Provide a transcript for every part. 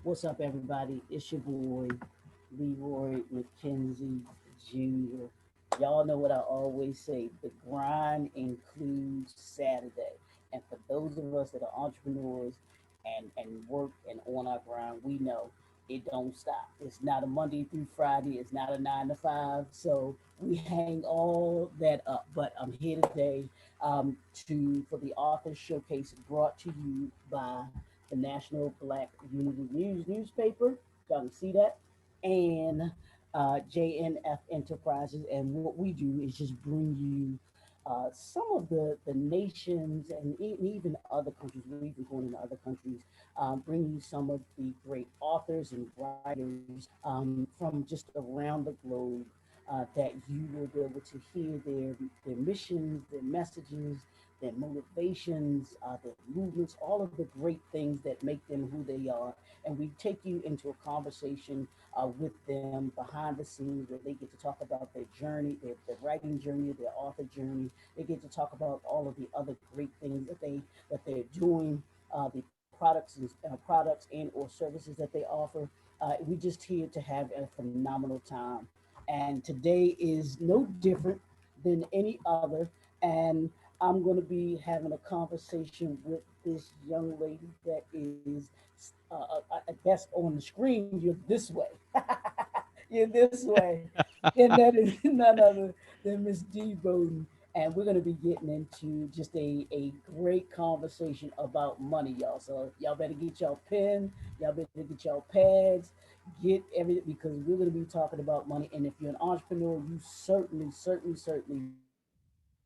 What's up, everybody? It's your boy, Leroy McKenzie Jr. Y'all know what I always say, the grind includes Saturday. And for those of us that are entrepreneurs and work and on our grind, we know it don't stop. It's not a Monday through Friday, it's not a 9 to 5. So we hang all that up. But I'm here today for the author showcase brought to you by the National Black Unity News newspaper. Y'all can see that. And JNF Enterprises. And what we do is just bring you some of the nations and even other countries. We're even going into other countries. Bring you some of the great authors and writers from just around the globe that you will be able to hear their missions, their messages, their motivations, their movements, all of the great things that make them who they are. And we take you into a conversation with them behind the scenes where they get to talk about their journey, their writing journey, their author journey. They get to talk about all of the other great things that they're doing, the products and or services that they offer. We just here to have a phenomenal time. And today is no different than any other. And I'm going to be having a conversation with this young lady that is, I guess on the screen, you're this way. You're this way. And that is none other than Miss Dee Bowden. And we're going to be getting into just a great conversation about money, y'all. So y'all better get y'all pen, y'all better get y'all pads, get everything because we're going to be talking about money. And if you're an entrepreneur, you certainly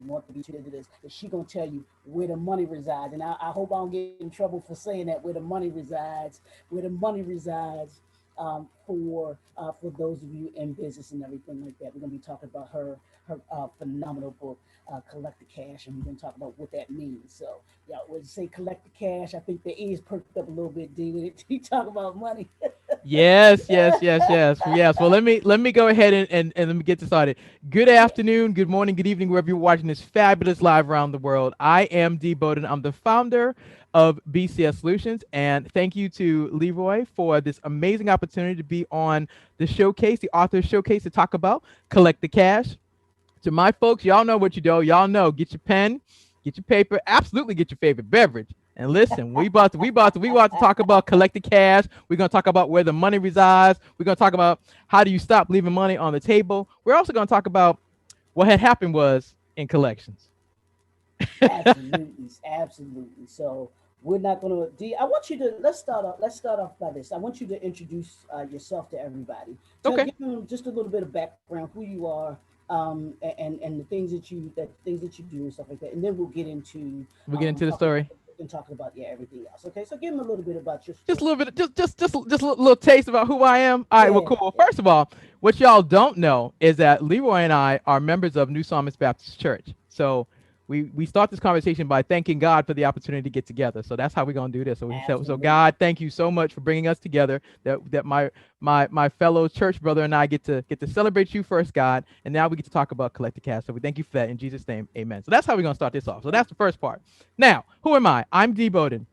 want to be tuned into this. Because she gonna tell you where the money resides, and I hope I don't get in trouble for saying that where the money resides, where the money resides. For those of you in business and everything like that, we're gonna be talking about her phenomenal book, Collect the Cash, and we're gonna talk about what that means. So, yeah, when you say collect the cash, I think the ears perked up a little bit, D, when you talk about money. Yes. Well, let me go ahead and let me get this started. Good Yeah, afternoon, good morning, good evening, wherever you're watching this fabulous live around the world. I am Dee Bowden. I'm the founder of BCS Solutions, and thank you to Leroy for this amazing opportunity to be on the showcase, the author showcase, to talk about collect the cash. To my folks, y'all know what you do. Y'all know, get your pen, get your paper, absolutely get your favorite beverage. And listen, we about to talk about collecting cash. We're gonna talk about where the money resides. We're gonna talk about how do you stop leaving money on the table. We're also gonna talk about what had happened was in collections. absolutely. So we're not going to. D, I want you to let's start off. Let's start off by this. I want you to introduce yourself to everybody. To Okay, give them just a little bit of background, who you are, and the things that you do and stuff like that, and then we'll get into we get into the talking about story. the book and talking about everything else. Okay, so give them a little bit about your Just a story. little bit, just a little taste about who I am. All right, well, Yeah, cool. Well, yeah. first of all, what y'all don't know is that Leroy and I are members of New Psalmist Baptist Church. So we start this conversation by thanking God for the opportunity to get together. So that's how we're gonna do this. So Absolutely. God, thank you so much for bringing us together. That my fellow church brother and I get to celebrate you first, God, and now we get to talk about collective cash. So we thank you for that in Jesus' name, Amen. So that's how we're gonna start this off. So that's the first part. Now, who am I? I'm Dee Bowden.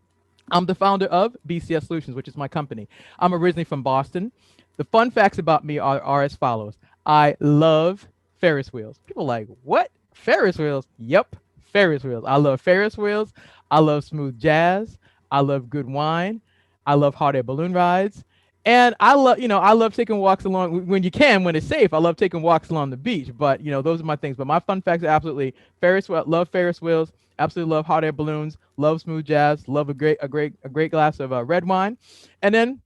I'm the founder of BCS Solutions, which is my company. I'm originally from Boston. The fun facts about me are as follows. I love Ferris wheels. People are like, what? Ferris wheels? Yep, Ferris wheels. I love Ferris wheels. I love smooth jazz. I love good wine. I love hot air balloon rides. And I love taking walks along when you can, when it's safe. I love taking walks along the beach. But those are my things. But my fun facts are absolutely Ferris wheel. Love Ferris wheels. Absolutely love hot air balloons. Love smooth jazz. Love a great glass of red wine. And then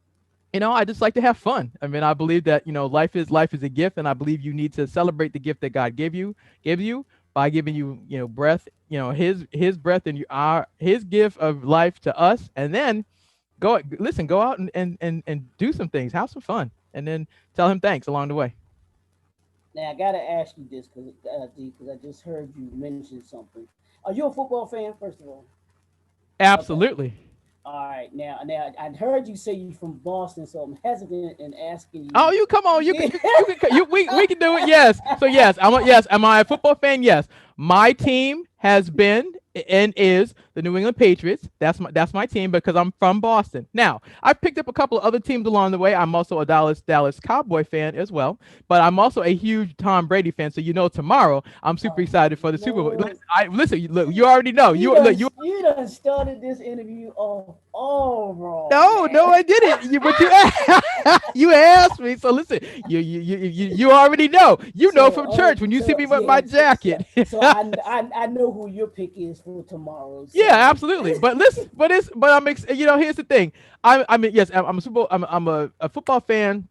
I just like to have fun. I mean, I believe that life is a gift, and I believe you need to celebrate the gift that God give you by giving you breath. His breath and his gift of life to us, and then go out and do some things, have some fun, and then tell him thanks along the way. Now I gotta ask you this because I just heard you mention something. Are you a football fan? First of all, okay. Absolutely. All right. Now I heard you say you're from Boston, so I'm hesitant in asking Oh, you. you come on. You can Yeah. we can do it. Yes. So yes, am I a football fan? Yes. My team has been and is the New England Patriots. That's my team because I'm from Boston. Now, I've picked up a couple of other teams along the way. I'm also a Dallas Cowboy fan as well, but I'm also a huge Tom Brady fan. So tomorrow I'm super Oh excited for the Super Bowl. Lord. Listen. Look, you already know. You done started this interview off all wrong, No, no, man. I didn't. But you you asked me. So listen, you already know. You know from church when you see me with my jacket. I know who your pick is for tomorrow. Yeah, So absolutely. But listen, but here's the thing. I mean, yes, I'm a Super Bowl, I'm a football fan.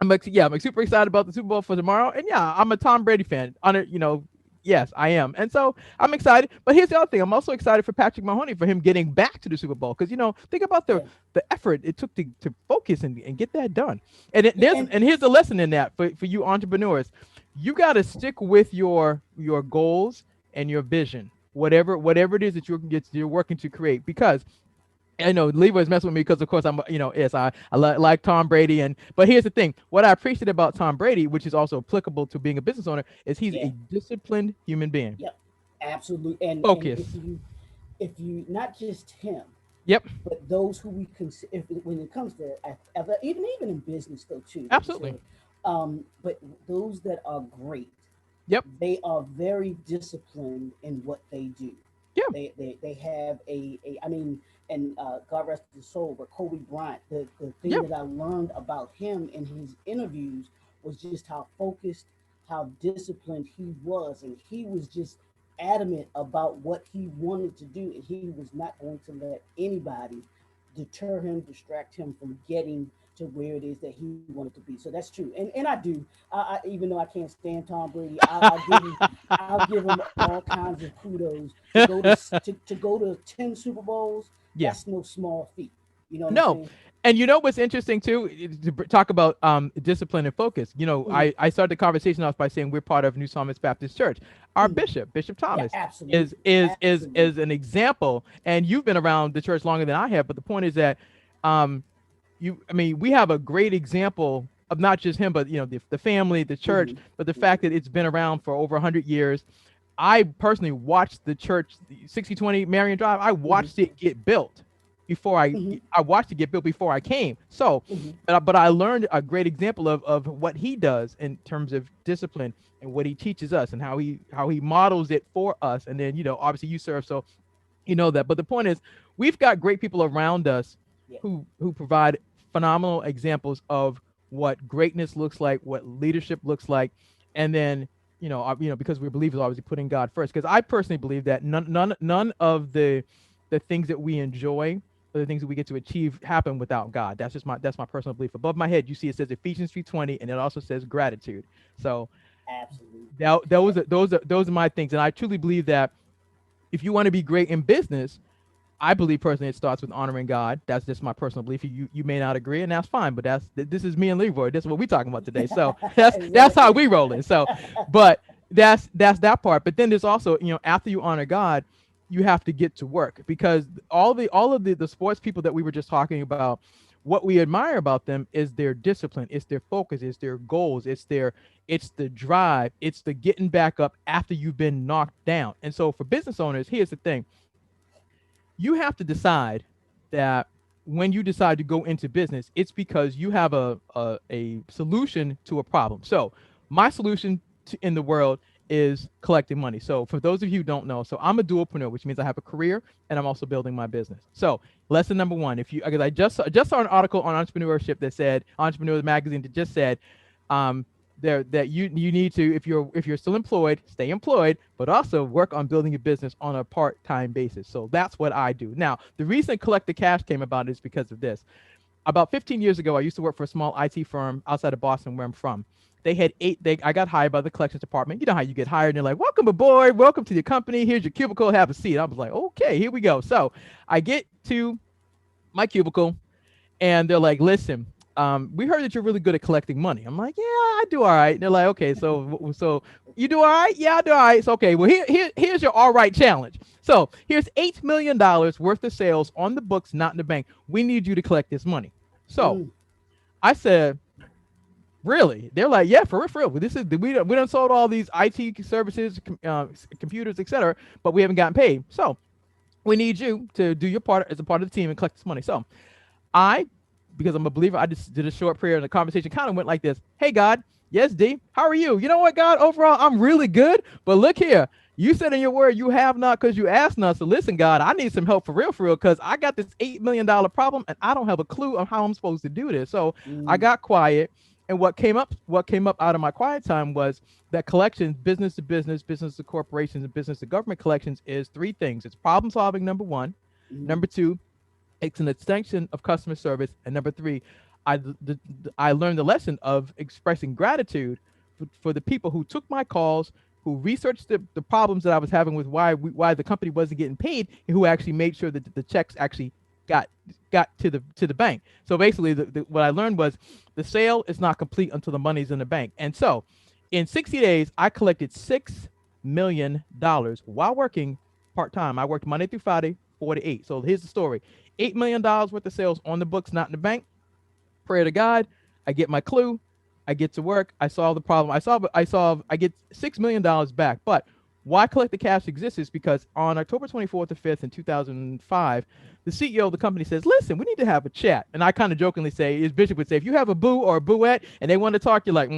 I'm super excited about the Super Bowl for tomorrow. And yeah, I'm a Tom Brady fan. Yes, I am. And so I'm excited. But here's the other thing. I'm also excited for Patrick Mahoney for him getting back to the Super Bowl. Because think about yeah, the effort it took to focus and get that done. and And here's the lesson in that for you entrepreneurs. You got to stick with your goals and your vision. Whatever it is that you're working to create. Because I know Leroy's messing with me because, of course, yes, like Tom Brady. But here's the thing: what I appreciate about Tom Brady, which is also applicable to being a business owner, is he's yeah, a disciplined human being. yep, absolutely. And Focus. if you not just him, Yep. but those who we consider, if, when it comes to even in business though too, like you Absolutely. said, but those that are great, Yep. they are very disciplined in what they do. Yeah. They have I mean, and God rest his soul, but Kobe Bryant, the thing Yeah. that I learned about him in his interviews was just how focused, how disciplined he was, and he was just adamant about what he wanted to do, and he was not going to let anybody deter him, distract him from getting to where it is that he wanted to be. So that's true, and I do. Even though I can't stand Tom Brady, I'll give him all kinds of kudos to go to 10 Super Bowls. Yeah. That's no small feat. You know what I'm No. saying? And you know what's interesting too, to talk about discipline and focus. Mm, I started the conversation off by saying we're part of New Psalmist Baptist Church. Our mm. Bishop Yeah, Thomas, is absolutely, is is absolutely. is an example. And you've been around the church longer than I have. But the point is that um, I mean, we have a great example of not just him, but the family, the church, Hmm. but the Hmm. fact that it's been around for over 100 years. I personally watched the church, 6020 Marion Drive. I Hmm. watched it get built before Hmm. I watched it get built before I came. So, Hmm. but I learned a great example of what he does in terms of discipline and what he teaches us and how he models it for us. And then obviously you serve, so you know that. But the point is, we've got great people around us Yeah, who provide phenomenal examples of what greatness looks like, what leadership looks like, and then because we're believers, obviously putting God first. Because I personally believe that none of the things that we enjoy or the things that we get to achieve happen without God. That's my personal belief. Above my head, you see it says Ephesians 3:20, and it also says gratitude. So absolutely. that those are my things, and I truly believe that if you want to be great in business, I believe personally it starts with honoring God. That's just my personal belief. You may not agree, and that's fine. But this is me and Leroy. This is what we're talking about today. So that's how Exactly. we rolling. So, but that's that part. But then there's also after you honor God, you have to get to work because all of the sports people that we were just talking about, what we admire about them is their discipline, it's their focus, it's their goals, it's the drive, it's the getting back up after you've been knocked down. And so for business owners, here's the thing: you have to decide that when you decide to go into business, it's because you have a solution to a problem. So my solution in the world is collecting money. So for those of you who don't know, so I'm a dualpreneur, which means I have a career and I'm also building my business. So lesson number one, if you because I just saw an article on entrepreneurship that said Entrepreneur Magazine that just said um, there that you need to, if you're still employed, stay employed, but also work on building a business on a part-time basis. So that's what I do. Now, the reason Collect the Cash came about is because of this. About 15 years ago, I used to work for a small IT firm outside of Boston, where I'm from. They had I got hired by the collections department. You know how you get hired, and they're like, "Welcome aboard, welcome to the company. Here's your cubicle, have a seat." I was like, "Okay, here we go." So I get to my cubicle, and they're like, "Listen, we heard that you're really good at collecting money." I'm like, "Yeah, I do all right." And they're like, "Okay, so you do all right? Yeah, I do all right. So okay, well here's your all right challenge. So here's $8 million worth of sales on the books, not in the bank. We need you to collect this money." So Mm, I said, Really? They're like, yeah, for real, for real. This is we done sold all these IT services, computers, etc., but we haven't gotten paid. So we need you to do your part as a part of the team and collect this money. So I, because I'm a believer, I just did a short prayer and the conversation kind of went like this. Hey, God, yes, D, how are you? You know what, God, overall, I'm really good. But look here, you said in your word, you have not because you asked not. So listen, God, I need some help for real, because I got this $8 million problem and I don't have a clue on how I'm supposed to do this. So I Mm, got quiet. And what came up out of my quiet time was that collections, business to business, business to corporations, and business to government collections is three things. It's problem solving, number one. mm, Number two, it's an extension of customer service. And number three, I learned the lesson of expressing gratitude for the people who took my calls, who researched the problems that I was having with why the company wasn't getting paid, and who actually made sure that the checks actually got got to the bank. So basically, what I learned was the sale is not complete until the money's in the bank. And so, in 60 days, I collected $6 million while working part time. I worked Monday through Friday, 4 to 8. So here's the story: $8 million worth of sales on the books, not in the bank. Prayer to God. I get my clue. I get to work. I solve the problem. I get $6 million back. But why collect the cash exists is because on October 24th or 5th in 2005, the CEO of the company says, "Listen, we need to have a chat." And I kind of jokingly say, his bishop would say, if you have a boo or a booette and they want to talk, you're like,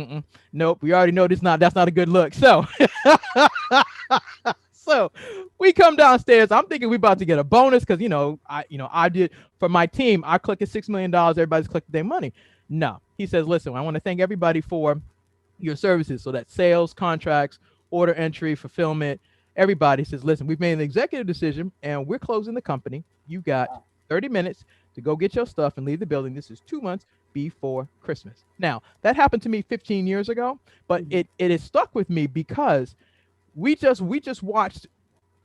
nope, we already know that's not a good look. So so we come downstairs. I'm thinking we about to get a bonus because I did for my team. I collected $6 million. Everybody's collected their money. No, he says, listen, I want to thank everybody for your services. So that sales, contracts, order entry, fulfillment. Everybody says, listen, we've made an executive decision and we're closing the company. You got wow. 30 minutes to go get your stuff and leave the building. This is 2 months before Christmas. Now that happened to me 15 years ago, but Mm, it is stuck with me because we just watched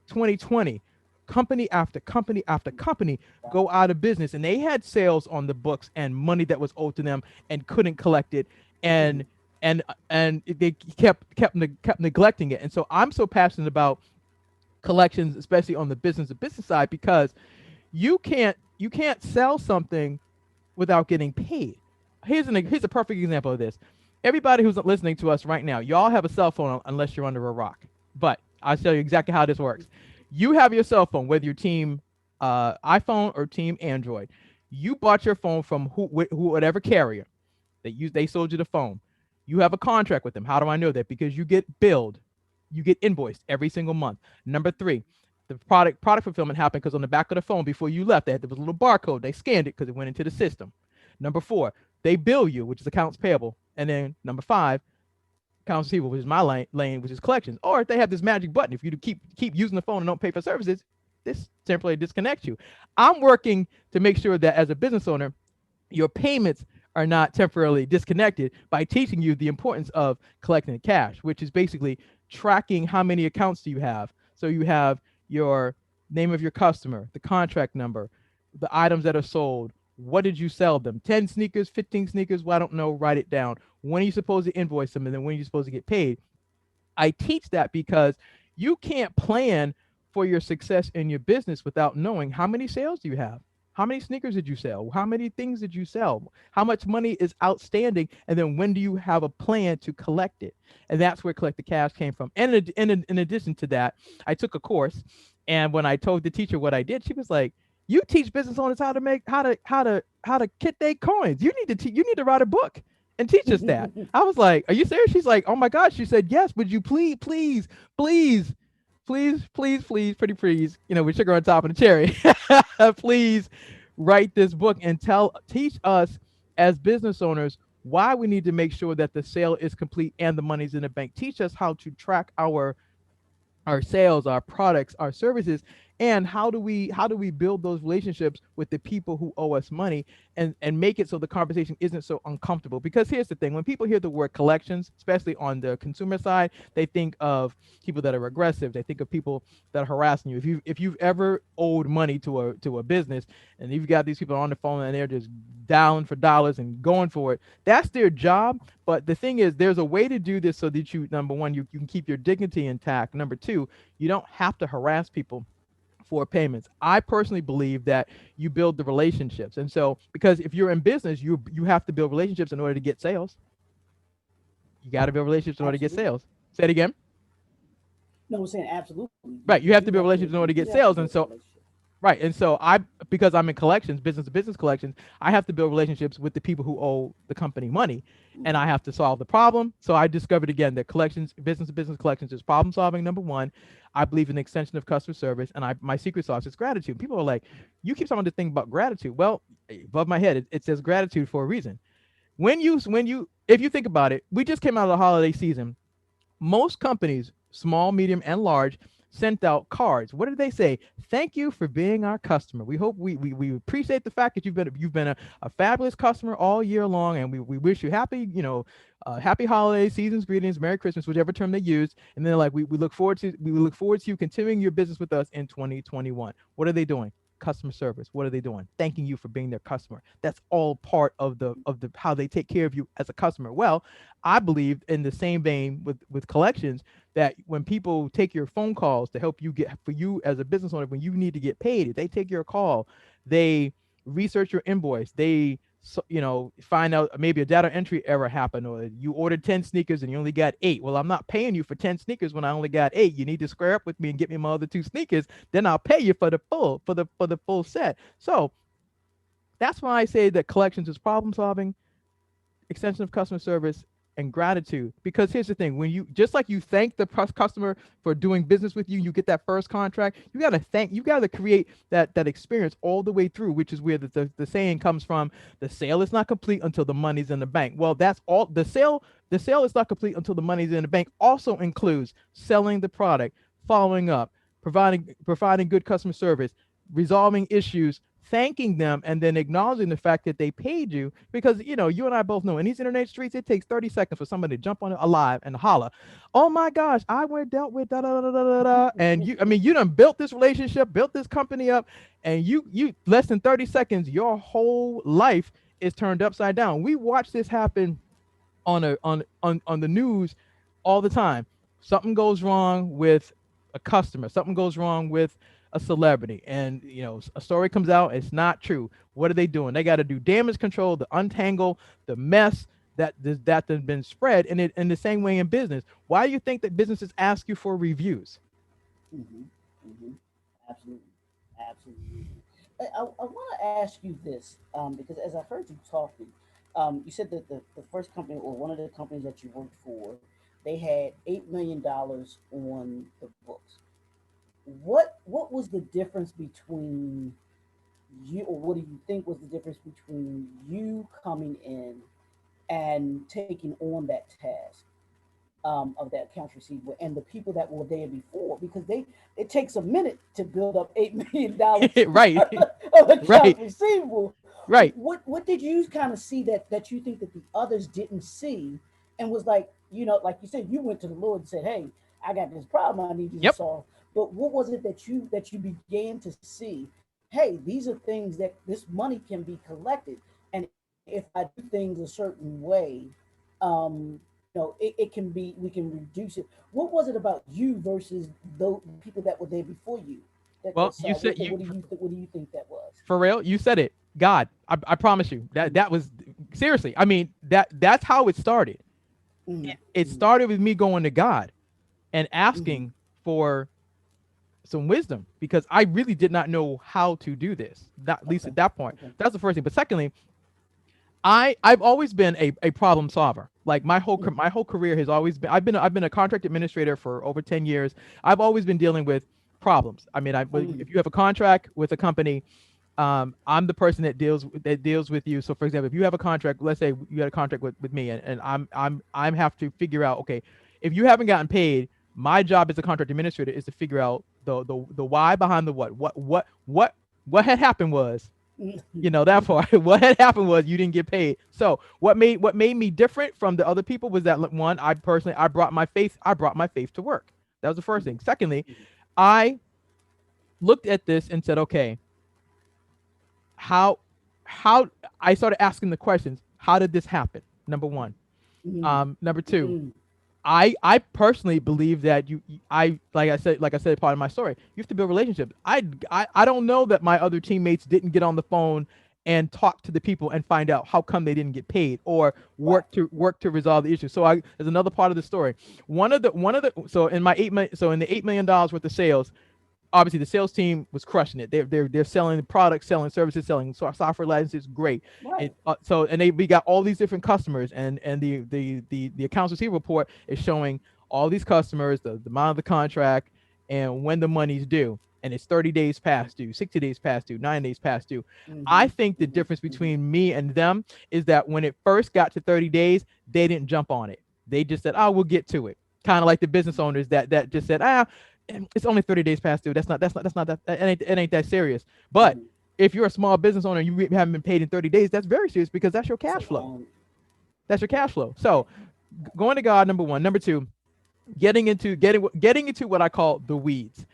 2020 company after company after company wow. go out of business, and they had sales on the books and money that was owed to them and couldn't collect it, Mm, and they kept neglecting it. And so I'm so passionate about collections, especially on the business to business side, because you can't sell something without getting paid. Here's a perfect example of this. Everybody who's listening to us right now, y'all have a cell phone unless you're under a rock. But I'll tell you exactly how this works. You have your cell phone, whether you're team iPhone or team Android. You bought your phone from whatever carrier. They sold you the phone. You have a contract with them. How do I know that? Because you get billed, you get invoiced every single month. Number three, the product fulfillment happened because on the back of the phone before you left, there was a little barcode. They scanned it because it went into the system. Number four, they bill you, which is accounts payable. And then number five, accounts receivable, which is my lane, which is collections. Or if they have this magic button, if you keep using the phone and don't pay for services, this temporarily disconnects you. I'm working to make sure that as a business owner, your payments are not temporarily disconnected by teaching you the importance of collecting the cash, which is basically tracking how many accounts do you have. So you have your name of your customer, the contract number, the items that are sold. What did you sell them? 10 sneakers, 15 sneakers? Well, I don't know. Write it down. When are you supposed to invoice them? And then when are you supposed to get paid? I teach that because you can't plan for your success in your business without knowing how many sales do you have? How many sneakers did you sell? How many things did you sell? How much money is outstanding? And then when do you have a plan to collect it? And that's where Collect the Cash came from. And in addition to that, I took a course. And when I told the teacher what I did, she was like, "You teach business owners how to kit their coins. You need to write a book and teach us that." I was like, "Are you serious?" She's like, "Oh my gosh." She said, "Yes, would you please, please, pretty please, with sugar on top of the cherry, please write this book and teach us as business owners why we need to make sure that the sale is complete and the money's in the bank. Teach us how to track our sales, our products, our services, and how do we build those relationships with the people who owe us money, and make it so the conversation isn't so uncomfortable. Because here's the thing: when people hear the word collections, especially on the consumer side, they think of people that are aggressive. They think of people that are harassing you. If you've ever owed money to a business, and you've got these people on the phone and they're just dialing for dollars and going for it, that's their job. But the thing is, there's a way to do this so that number one, you can keep your dignity intact. Number two, you don't have to harass people for payments. I personally believe that you build the relationships. And so, because if you're in business, you have to build relationships in order to get sales. You got to build relationships in order to get Absolutely. sales. Say it again. No, I'm saying absolutely. Right. You You have do to build have to relationships in order to you get do have to sales. And build the so relationship. right. And so because I'm in collections, business to business collections, I have to build relationships with the people who owe the company money, and I Mm-hmm. have to solve the problem. So I discovered again that collections, business to business collections is problem solving. Number one, I believe in the extension of customer service, and my secret sauce is gratitude. People are like, you keep talking this thing about gratitude. Well, above my head, it says gratitude for a reason. If you think about it, we just came out of the holiday season. Most companies, small, medium, and large, sent out cards. What did they say? Thank you for being our customer. We hope we appreciate the fact that you've been a fabulous customer all year long, and we wish you happy, happy holidays, seasons, greetings, Merry Christmas, whichever term they use. And then like we look forward to you continuing your business with us in 2021. What are they doing? Customer service. What are they doing? Thanking you for being their customer. That's all part of the how they take care of you as a customer. Well, I believe in the same vein with collections, that when people take your phone calls to help you get, for you as a business owner, when you need to get paid, if they take your call, they research your invoice, they find out maybe a data entry error happened, or you ordered 10 sneakers and you only got 8. Well, I'm not paying you for 10 sneakers when I only got 8. You need to square up with me and get me my other 2 sneakers, then I'll pay you for the full set. So that's why I say that collections is problem solving, extension of customer service, and gratitude. Because here's the thing: when you, just like you thank the customer for doing business with you, you get that first contract. You got to create that experience all the way through, which is where the saying comes from: the sale is not complete until the money's in the bank. Well, that's all. The sale is not complete until the money's in the bank. Also includes selling the product, following up, providing good customer service, resolving issues, thanking them, and then acknowledging the fact that they paid you. Because you and I both know in these internet streets, it takes 30 seconds for somebody to jump on it alive and holler, "Oh my gosh, I went dealt with da da da da da da," and you done built this relationship, built this company up, and you less than 30 seconds, your whole life is turned upside down. We watch this happen on the news all the time. Something goes wrong with a customer, something goes wrong with a celebrity, and a story comes out, it's not true. What are they doing? They got to do damage control to untangle the mess that has been spread. And it in the same way in business. Why do you think that businesses ask you for reviews? Mm-hmm. Mm-hmm. Absolutely. Absolutely. I want to ask you this, because as I've heard you talking, you said that the first company, or one of the companies that you worked for, they had $8 million on the books. What was the difference between you, or what do you think was the difference between you coming in and taking on that task, of that accounts receivable, and the people that were there before? Because it takes a minute to build up $8 million Right. of Right. accounts receivable. Right. What did you kind of see that you think that the others didn't see, and was like, like you said, you went to the Lord and said, "Hey, I got this problem I need you to Yep. solve." But what was it that you began to see? Hey, these are things that this money can be collected, and if I do things a certain way, it can be, we can reduce it. What was it about you versus the people that were there before you Well, that you saw? said What, you what do you what do you think that was? for real. You said it. God, I promise you that was seriously. I mean that's how it started. Mm-hmm. It Mm-hmm. started with me going to God and Mm-hmm. asking for some wisdom, because I really did not know how to do this. Not at least Okay. at that point. Okay. That's the first thing. But secondly, I've always been a problem solver. Like Mm-hmm. my whole career has always been, I've been a contract administrator for over 10 years. I've always been dealing with problems. I mean, Mm-hmm. if you have a contract with a company, I'm the person that deals with you. So for example, if you have a contract, let's say you had a contract with me, and I'm have to figure out, okay, if you haven't gotten paid, my job as a contract administrator is to figure out the why behind the what had happened was, that part. What had happened was you didn't get paid. So what made me different from the other people was that, one, I brought my faith to work. That was the first Mm-hmm. thing. Secondly, I looked at this and said, okay, how how I started asking the questions. How did this happen? Number one. Mm-hmm. Number two, Mm-hmm. I personally believe that I like I said part of my story. You have to build relationships. I don't know that my other teammates didn't get on the phone and talk to the people and find out how come they didn't get paid, or Right. work to resolve the issue. So I there's another part of the story. One of the so in my 8 million, so in the $8 million worth of sales, obviously the sales team was crushing it. They're selling products, selling services, selling software licenses. Great. Right. And we got all these different customers, and the accounts receivable report is showing all these customers, the amount of the contract, and when the money's due. And it's 30 days past due, 60 days past due, 9 days past due. I Mhm. think the Mhm. difference Mhm. between me and them is that when it first got to 30 days, they didn't jump on it. They just said, "Oh, we'll get to it." Kind of like the business owners that just said, "Ah, it's only 30 days past due. That's not that it ain't that serious." But Mhm. if you're a small business owner and you haven't been paid in 30 days, that's very serious because that's your It's a cash flow. long. That's your Yeah. cash flow. Yeah. So going to God, number one. Number two, getting into what I call the weeds.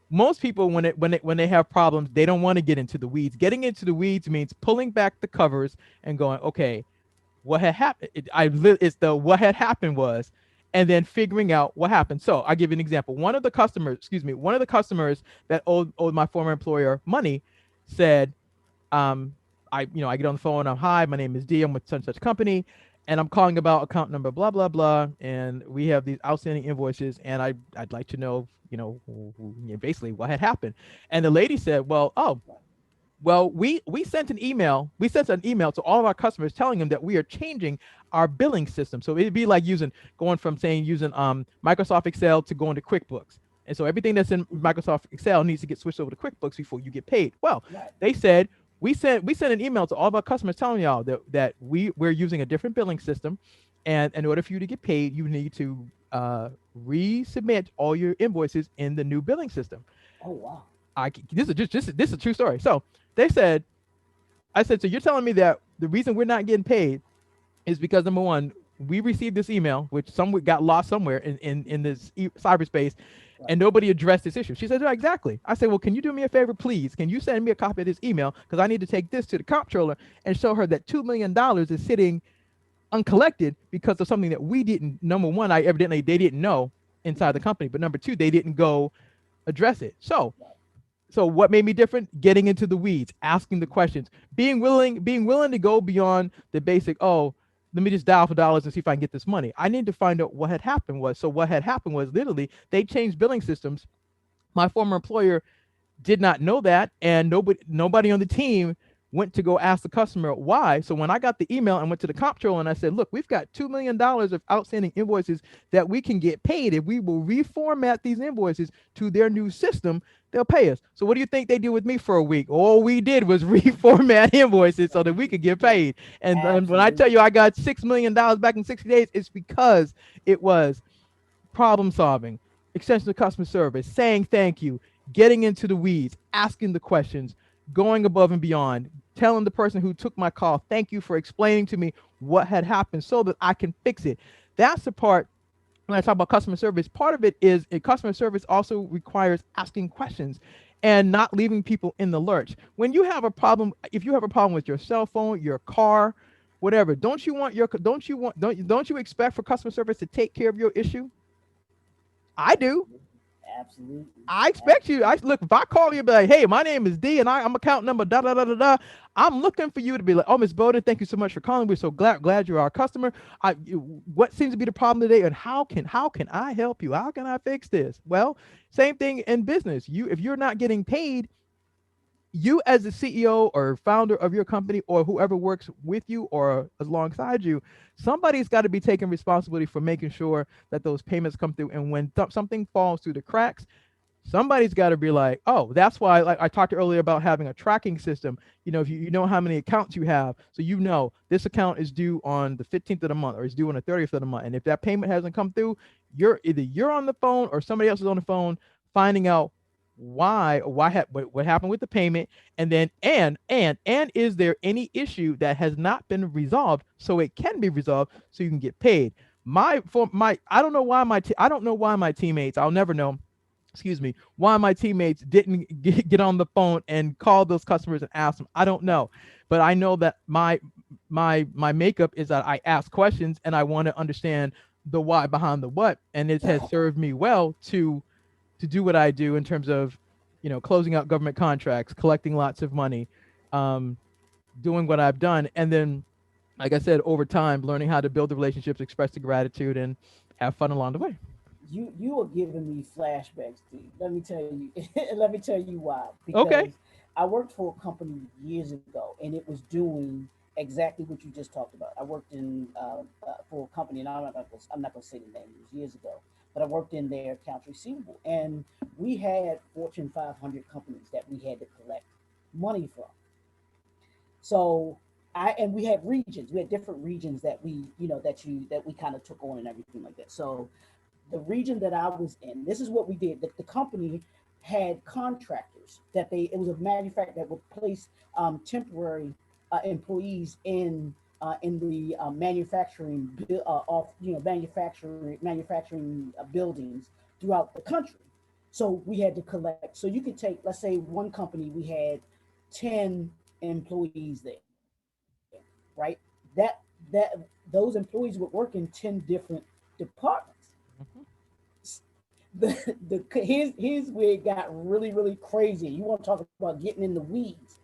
Most people when they have problems, they don't want to get into the weeds. Getting into the weeds means pulling back the covers and going, okay, what had happened? It's the what had happened was, and then figuring out what happened. So I give you an example. One of the customers that owed my former employer money said, um, I get on the phone. I'm hi, my name is D. I'm with such and such company, and I'm calling about account number blah blah blah, and we have these outstanding invoices, and I'd like to know, basically what had happened. And the lady said, well, we sent an email. We sent an email to all of our customers telling them that we are changing our billing system. So it'd be like going from saying using Microsoft Excel to going to QuickBooks. And so everything that's in Mhm. Microsoft Excel needs to get switched over to QuickBooks before you get paid. Well, Right. they said we sent an email to all of our customers telling y'all that we're using a different billing system, and in order for you to get paid, you need to resubmit all your invoices in the new billing system. Oh wow. This is a true story. So they said, I said, so you're telling me that the reason we're not getting paid is because number one, we received this email, which some got lost somewhere in this cyberspace, Right. and nobody addressed this issue. She said, yeah, exactly. I said, well, can you do me a favor, please? Can you send me a copy of this email? Because I need to take this to the comptroller and show her that $2 million is sitting uncollected because of something that we didn't. Number one, I evidently they didn't know inside the Mhm. company, but number two, they didn't go address it. So Right. what made me different? Getting into the weeds, asking the questions, being willing to go beyond the basic. Oh, let me just dial for dollars and see if I can get this money. I need to find out what had happened was. So what had happened was literally they changed billing systems. My former employer did not know that, and nobody on the team went to go ask the customer why. So when I got the email and went to the comptroller and I said, look, we've got $2 million of outstanding invoices that we can get paid. If we will reformat these invoices to their new system, they'll pay us. So what do you think they did with me for a week? All we did was reformat invoices so that we could get Yeah. paid. And when I tell you Absolutely. I got $6 million back in 60 days, it's because it was problem solving, extension of customer service, saying thank you, getting into the weeds, asking the questions, going above and beyond, telling the person who took my call, thank you for explaining to me what had happened so that I can fix it. That's the part when I talk about customer service. Part of it is customer service also requires asking questions and not leaving people in the lurch. When you have a problem, if you have a problem with your cell phone, your car, whatever, don't you expect for customer service to take care of your issue? I do. Absolutely. Absolutely. I expect you. I Absolutely. look. If I call you, and be like, "Hey, my name is D, and I'm account number da da da da da." I'm looking for you to be like, "Oh, Miss Bowden, thank you so much for calling. We're so glad you're our customer. What seems to be the problem today, and how can I help you? How can I fix this?" Well, same thing in business. If you're not getting paid, you as the CEO or founder of your company or whoever works with you or alongside you, somebody's got to be taking responsibility for making sure that those payments come through. And when something falls through the cracks, somebody's got to be like, oh, that's why, like I talked earlier about having a tracking system. If you know how many accounts you have, so this account is due on the 15th of the month or is due on the 30th of the month, and if that payment hasn't come through, you're on the phone or somebody else is on the phone finding out what happened with the payment, and then and is there any issue that has not been resolved so it can be resolved so you can get paid. I don't know why I don't know why my teammates, I'll never know, excuse me, why my teammates didn't get on the phone and call those customers and ask them. I don't know, but I know that my makeup is that I ask questions and I want to understand the why behind the what, and it has served me well to do what I do in terms of closing out government contracts, collecting lots of money, um, doing what I've done, and then, like I said, over time, learning how to build the relationships, express the gratitude, and have fun along the way. You are giving me flashbacks, dude. Let me tell you. Let me tell you why. Okay. Because I worked for a company years ago, and it was doing exactly what you just talked about. I worked in for a company, and I'm not gonna say the name. It was years ago, but I worked in their accounts receivable, and we had Fortune 500 companies that we had to collect money from. So and we had regions. We had different regions that we kind of took on and everything like that. So the region that I was in, this is what we did. The company had contractors that it was a manufacturer that would place temporary employees in the off manufacturing buildings throughout the country. So we had to collect. So you could take, let's say, one company we had 10 employees there, right? That those employees would work in 10 different departments. Mhm. Here's where it got really crazy. You want to talk about getting in the weeds?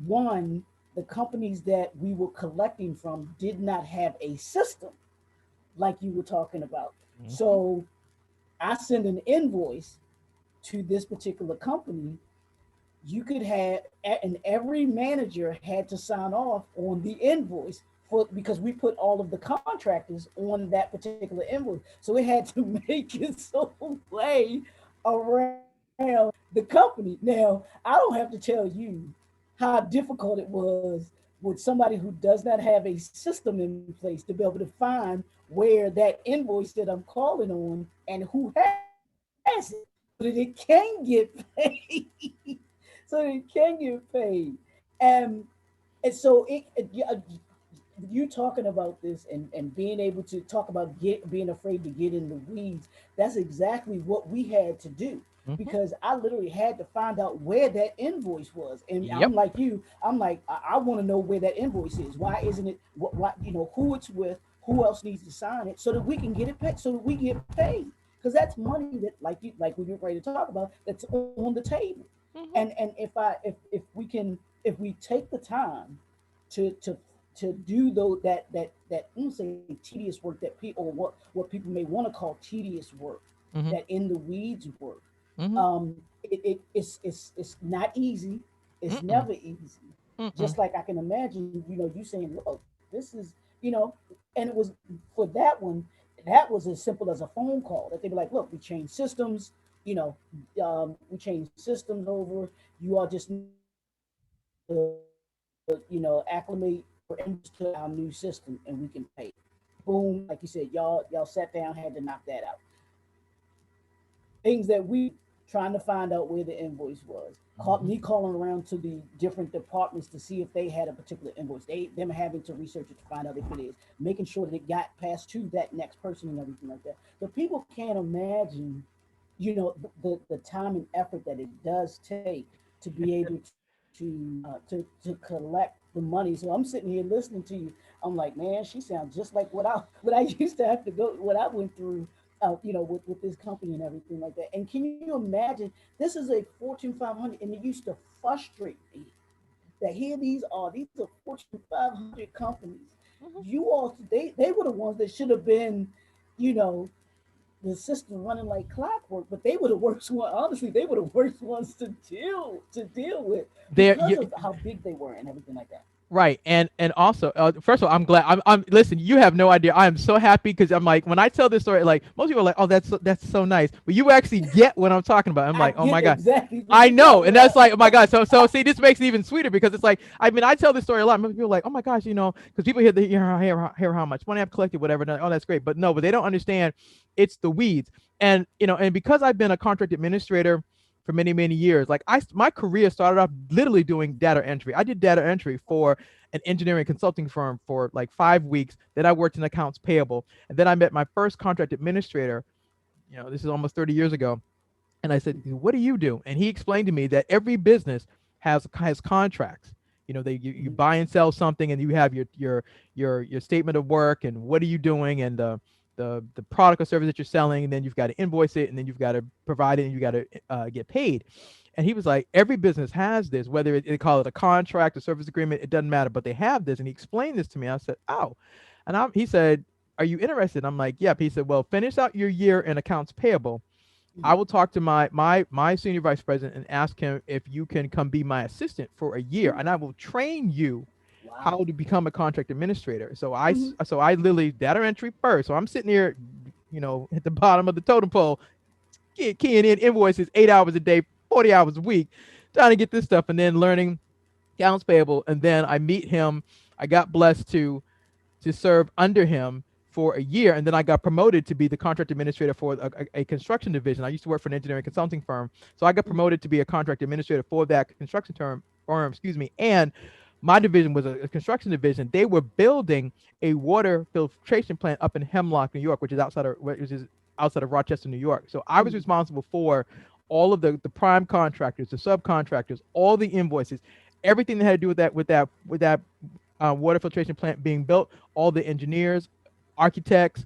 One, the companies that we were collecting from did not have a system like you were talking about. Mhm. So I send an invoice to this particular company. You could have, and every manager had to sign off on the invoice for, because we put all of the contractors on that particular invoice. So it had to make its own way around the company. Now, I don't have to tell you how difficult it was with somebody who does not have a system in place to be able to find where that invoice that I'm calling on and who has it so that it can get paid. So that it can get paid. And and so you talking about this and being able to talk about being afraid to get in the weeds. That's exactly what we had to do, Mhm. because I literally had to find out where that invoice was. And I'm Yep. like you, I'm like, I want to know where that invoice is. Why isn't it what who it's with, who else needs to sign it, so that we can get it paid, so that we get paid. Because that's money that, like we get ready to talk about, that's on the table. Mhm. And if we can, if we take the time to to to do though that I'm gonna say tedious work, that people, or what people may want to call tedious work, Mhm. that in the weeds work. Mhm. It's not easy. It's Mm-mm. never easy. Mm-mm. Just like I can imagine, you saying, look, this is, and it was, for that one, that was as simple as a phone call, that they'd be like, look, we changed systems, you know, we changed systems over. You all just need to, acclimate your invoice to our new system, and we can pay it. Boom, like you said, y'all sat down, had to knock that out. Things that we do, trying to find out where the invoice was. Mhm. Me calling around to the different departments to see if they had a particular invoice. Them having to research it to find out if it is, making sure that it got passed to that next person and everything like that. But people can't imagine, the time and effort that it does take to be able to collect the money. So I'm sitting here listening to you. I'm like, man, she sounds just like what I used to have to go, what I went through, with this company and everything like that. And can you imagine? This is a Fortune 500, and it used to frustrate me that here these are Fortune 500 companies. Mhm. They were the ones that should have been, you know, the system running like clockwork, but they were the worst one. Honestly, they were the worst ones to deal with There, because you, of how big they were and everything like that. right, and also, first of all, I'm glad. I'm listen. You have no idea. I am so happy because I'm like, when I tell this story, like most people are like, oh, that's so nice, but you actually get what I'm talking about. I'm I like, oh get my god. exactly what I you're know, talking and that's about. like, oh my god. So see, this makes it even sweeter because it's like, I mean, I tell this story a lot. Most people are like, oh my gosh, because people hear how much money I've collected, whatever. Oh, that's great, but no, but they don't understand. It's the weeds, and because I've been a contract administrator for many years, like my career started off literally doing data entry. I did data entry for an engineering consulting firm for like 5 weeks. Then I worked in accounts payable, and then I met my first contract administrator. This is almost 30 years ago, and I said, "What do you do?" And he explained to me that every business has contracts. You Mhm. buy and sell something, and you have your statement of work, and what are you doing, and the product or service that you're selling, and then you've got to invoice it, and then you've got to provide it, and you got to get paid. And he was like, every business has this, whether they call it a contract, a service agreement, it doesn't matter, but they have this. And he explained this to me. I said, oh, and he said, are you interested? I'm like, yep. He said, well, finish out your year in accounts payable. I Mm. will talk to my senior vice president and ask him if you can come be my assistant for a year, Ooh, and I will train you wow. how to become a contract administrator. Hmm. So I literally data entry first. So I'm sitting here, at the bottom of the totem pole, keying in invoices 8 hours a day, 40 hours a week, trying to get this stuff, and then learning accounts payable. And then I meet him. I got blessed to serve under him for a year, and then I got promoted to be the contract administrator for a construction division. I used to work for an engineering consulting firm, so I got Hmm. promoted to be a contract administrator for that construction firm, excuse me. And my division was a construction division. They were building a water filtration plant up in Hemlock, New York, which is outside of Rochester, New York. So I was Hmm. responsible for all of the prime contractors, the subcontractors, all the invoices, everything that had to do with that water filtration plant being built, all the engineers, architects,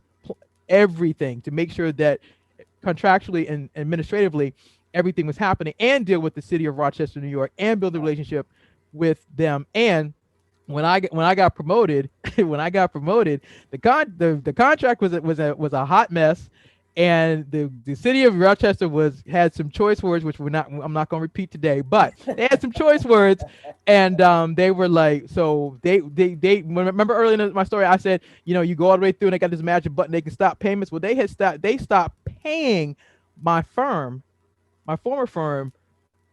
everything to make sure that contractually and administratively everything was happening, and deal with the city of Rochester, New York, and build a Wow. relationship with them. And when I got promoted, when I got promoted, the contract was a hot mess, and the city of Rochester had some choice words, which I'm not going to repeat today, but they had some choice words, and they were like, so they remember earlier in my story I said, you go all the way through and they got this magic button, they can stop payments. Well, they stopped paying my firm, my former firm,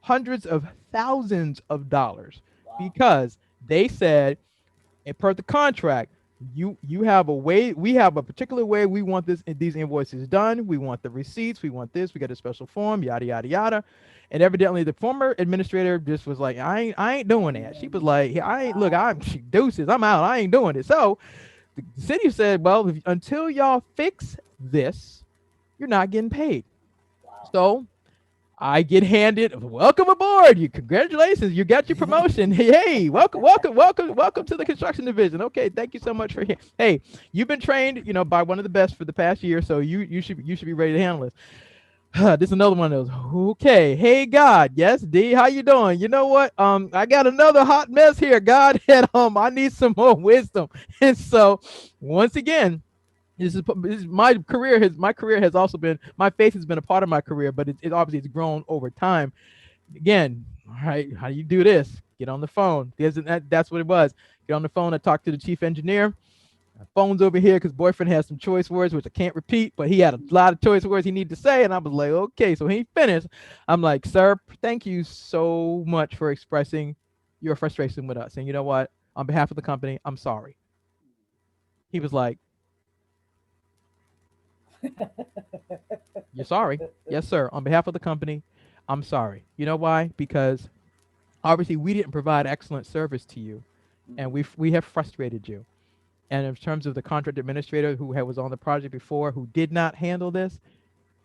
hundreds of thousands of dollars, Wow. because they said, and per the contract, you have a way, we have a particular way we want these invoices done. We want the receipts, we want this, we got a special form, yada yada yada. And evidently the former administrator just was like, I ain't doing that. She was And like, I ain't, look, wow. I'm deuces, I'm out, I ain't doing it. So the city said, well, until y'all fix this, you're not getting paid. Wow. So I get handed, welcome aboard. You, congratulations, you got your promotion. Hey, welcome, welcome, welcome, welcome to the construction division. Okay, thank you so much for here. Hey, you've been trained, by one of the best for the past year, so you should be ready to handle this. This is another one of those. Okay, hey God, yes, D, how you doing? You know what? I got another hot mess here, God, and I need some more wisdom. And so, once again, this is my career has also been, my faith has been a part of my career, but it obviously it's grown over time. Again, all right, how do you do this? Get on the phone. That's what it was. Get on the phone. I talked to the chief engineer. My phone's over here because boyfriend has some choice words which I can't repeat, but he had a lot of choice words he needed to say, and I was like, okay. So when he finished, I'm like, sir, thank you so much for expressing your frustration with us, and you know what? On behalf of the company, I'm sorry. He was like, you're sorry? Yes, sir. On behalf of the company, I'm sorry. You know why? Because obviously we didn't provide excellent service to you, and Hmm. we have frustrated you. And in terms of the contract administrator who was on the project before, who did not handle this,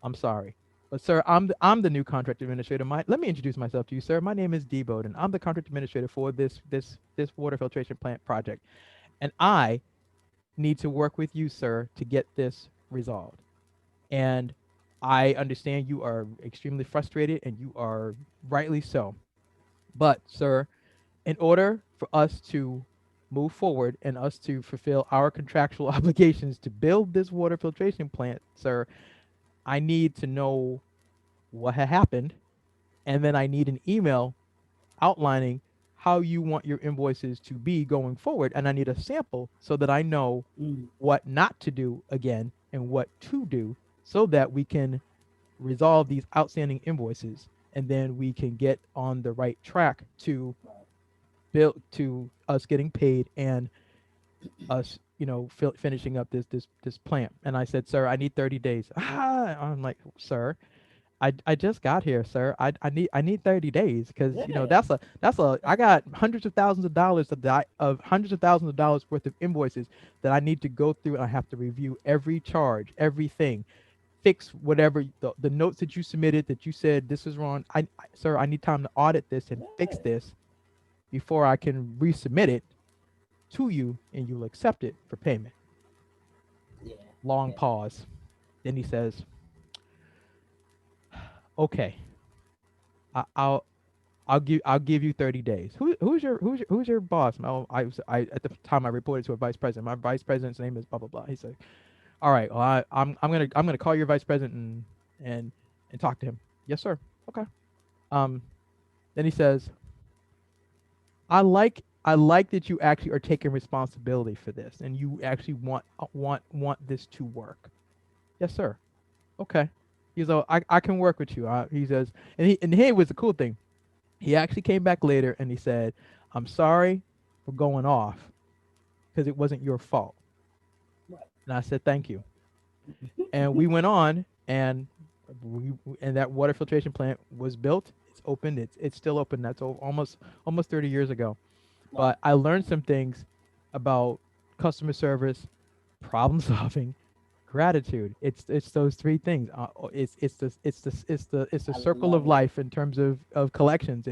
I'm sorry. But sir, I'm the new contract administrator. Let me introduce myself to you, sir. My name is Dee Bowden. I'm the contract administrator for this water filtration plant project, and I need to work with you, sir, to get this resolved. And I understand you are extremely frustrated, and you are rightly so. But, sir, in order for us to move forward and us to fulfill our contractual obligations to build this water filtration plant, sir, I need to know what had happened. And then I need an email outlining how you want your invoices to be going forward. And I need a sample so that I know Mm. what not to do again and what to do, so that we can resolve these outstanding invoices, and then we can get on the right track to Right. build to us getting paid, and us finishing up this plant. And I said, sir, I need 30 days. I'm like, sir, I just got here, sir. I need 30 days, because Yeah. I got hundreds of thousands of dollars worth of invoices that I need to go through, and I have to review every charge, everything, fix whatever the notes that you submitted that you said this is wrong. Sir, I need time to audit this and fix Yeah. this before I can resubmit it to you, and you'll accept it for payment. Yeah. Long Yeah. pause. Then he says, okay, I'll I'll give you 30 days. Who's your boss? Oh, I at the time I reported to a vice president. My vice president's name is blah blah blah. He said, "All right, well I'm gonna call your vice president and and talk to him." Yes, sir. Okay. Um. Then he says, I like that you actually are taking responsibility for this and you actually want this to work. Yes, sir. Okay. He's like, I can work with you. He says, and here was the cool thing. He actually came back later and he said, I'm sorry for going off because it wasn't your fault. Right. And I said, thank you. And we went on and and that water filtration plant was built. It's open. It's still open. That's almost 30 years ago. Wow. But I learned some things about customer service, problem solving, gratitude. It's those three things. It's the I circle of love it. life in terms of collections.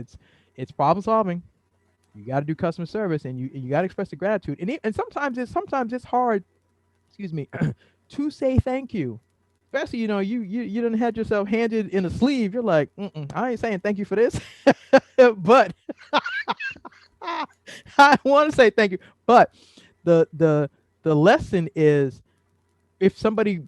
It's problem solving. You got to do customer service, and you got to express the gratitude. And sometimes it's hard. Excuse me, to say thank you. Especially, you done had yourself handed in a sleeve. You're like, I ain't saying thank you for this, but I want to say thank you. But the lesson is if somebody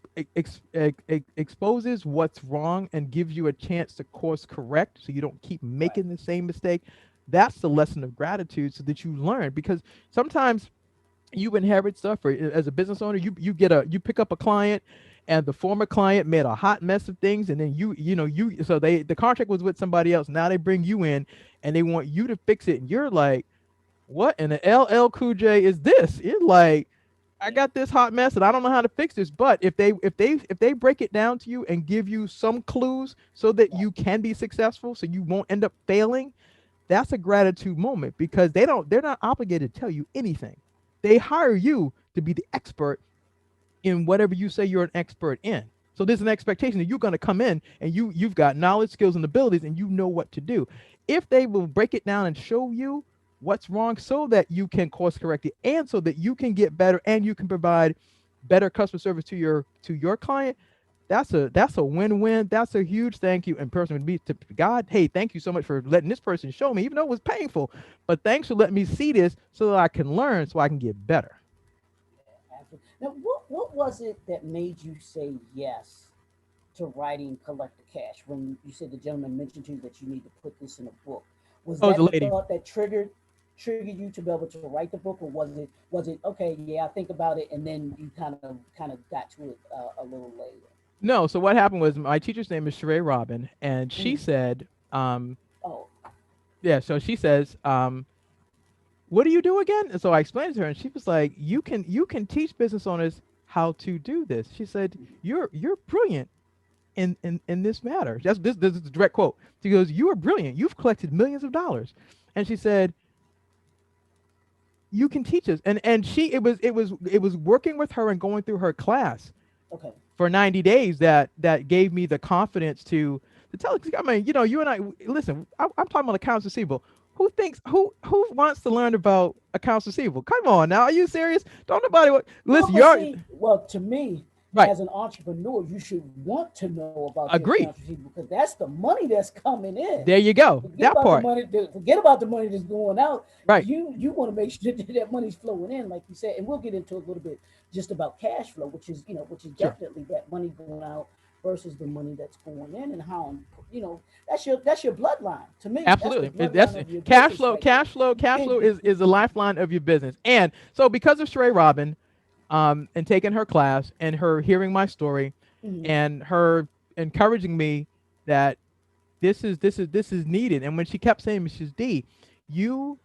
exposes what's wrong and gives you a chance to course correct so you don't keep Right. making the same mistake, that's the lesson of gratitude so that you learn. Because sometimes you inherit stuff, or as a business owner you pick up a client and the former client made a hot mess of things, and then so the contract was with somebody else. Now they bring you in and they want you to fix it, and you're like, what in the LL Cool J is this? You're like, I Yeah. got this hot mess and I don't know how to fix this. But if they break it down to you and give you some clues so that Right. you can be successful, so you won't end up failing, that's a gratitude moment because they're not obligated to tell you anything. They hire you to be the expert in whatever you say you're an expert in. So there's an expectation that you're going to come in and you've got knowledge, skills, and abilities, and you know what to do. If they will break it down and show you what's wrong, so that you can course correct it, and so that you can get better and you can provide better customer service to your client, that's a win-win. That's a huge thank you and person would be to God. Hey, thank you so much for letting this person show me, even though it was painful. But thanks for letting me see this so that I can learn, so I can get better. Absolutely. Now, what was it that made you say yes to writing Collect the Cash when you said the gentleman mentioned to you that you need to put this in a book? Was Oh, it's that a the lady. thought that triggered you to be able to write the book, or was it okay? Yeah, I think about it, and then you kind of got to it a little later. No, so what happened was my teacher's name is Sheree Robin, and she Mm. said, Oh, yeah, so she says, what do you do again? And so I explained to her, and she was like, you can teach business owners how to do this. She said, you're brilliant in this matter. This is a direct quote. She goes, you are brilliant. You've collected millions of dollars. And she said, you can teach us. And she it was working with her and going through her class okay. for 90 days that gave me the confidence to tell. I mean, you and I listen. I'm talking about accounts receivable. Who wants to learn about accounts receivable? Come on now, are you serious? Don't nobody Well, listen. but You're see, well, to me, right. as an entrepreneur, you should want to know about your accounts Agree. receivable because that's the money that's coming in. There you go. Forget That about the part. money. Forget about the money that's going out. Right. You want to make sure that money's flowing in, like you said, and we'll get into a little bit just about cash flow, which is Sure. definitely that money going out versus the money that's going in, and how that's your bloodline. To me, that's the Absolutely. bloodline That's of your cash business flow. right Cash flow. Cash there. flow is the lifeline of your business. And so because of Sheree Robin, and taking her class and her hearing my story, Mhm. and her encouraging me that this is needed. And when she kept saying, Mrs. D, you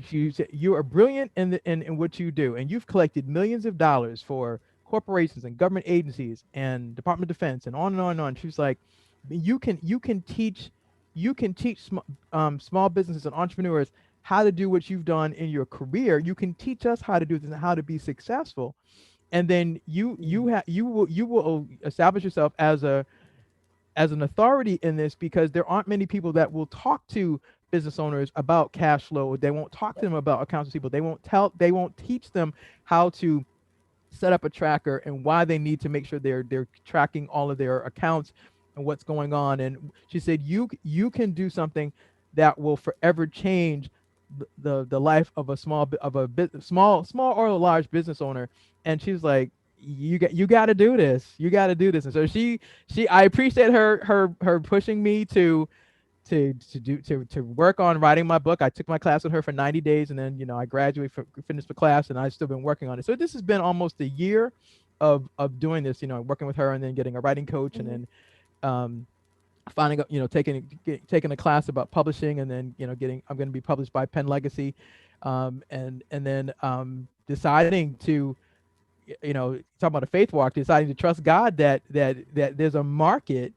she said, you are brilliant in what you do, and you've collected millions of dollars for corporations and government agencies and Department of Defense and on and on and on. She was like, you can teach small businesses and entrepreneurs how to do what you've done in your career. You can teach us how to do this and how to be successful, and then you Mhm. you have you will establish yourself as an authority in this, because there aren't many people that will talk to business owners about cash flow. They won't talk to Right. them about accounts receivable. They won't teach them how to set up a tracker and why they need to make sure they're tracking all of their accounts and what's going on. And she said, you can do something that will forever change the life of a small or large business owner. And she's like, you got to do this. You got to do this. And so she I appreciate her pushing me to work on writing my book. I took my class with her for 90 days, and then I graduated, finished the class, and I've still been working on it. So this has been almost a year of doing this. Working with her, and then getting a writing coach, and Mm-hmm. then um, finding out, taking a class about publishing, and then getting I'm going to be published by Penn Legacy, and then deciding to talk about a faith walk, deciding to trust God that there's a market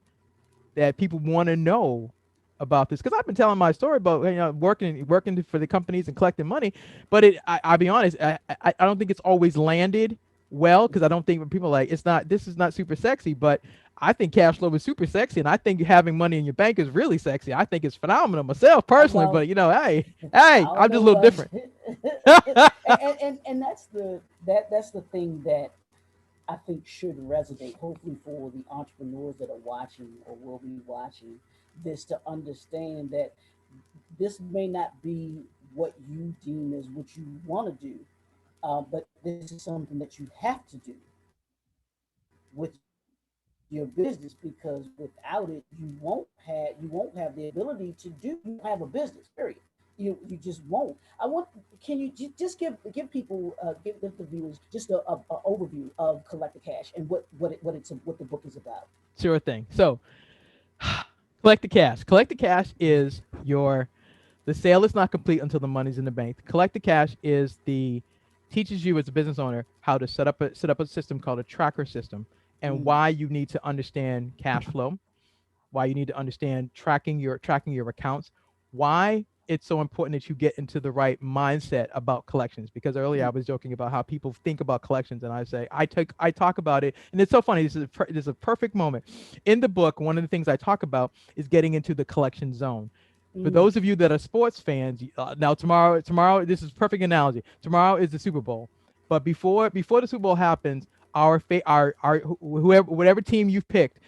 that people want to know about this, because I've been telling my story about working for the companies and collecting money, but I'll be honest, I don't think it's always landed well, because I don't think when people are like, this is not super sexy, but I think cash flow is super sexy, and I think having money in your bank is really sexy. I think it's phenomenal myself personally, Well, but I hey, don't I'm just know a little about different. and that's the thing that I think should resonate, hopefully, for the entrepreneurs that are watching or will be watching this, to understand that this may not be what you deem as what you want to do, but this is something that you have to do with your business, because without it, you won't have the ability to do. You won't have a business. Period. You just won't. I want. Can you just give people give the viewers just a overview of Collect the Cash and what the book is about? Sure thing. So, collect the cash. Collect the cash is your the sale is not complete until the money's in the bank. Collect the cash is the teaches you as a business owner how to set up a system called a tracker system, and Mm, why you need to understand cash flow, why you need to understand tracking your accounts, why it's so important that you get into the right mindset about collections. Because earlier I mm, was joking about how people think about collections, and I talk about it, and it's so funny. This is a perfect moment in the book. One of the things I talk about is getting into the collection zone. For mm, those of you that are sports fans, now tomorrow, this is a perfect analogy. Tomorrow is the Super Bowl, but before the Super Bowl happens, our whoever whatever team you've picked,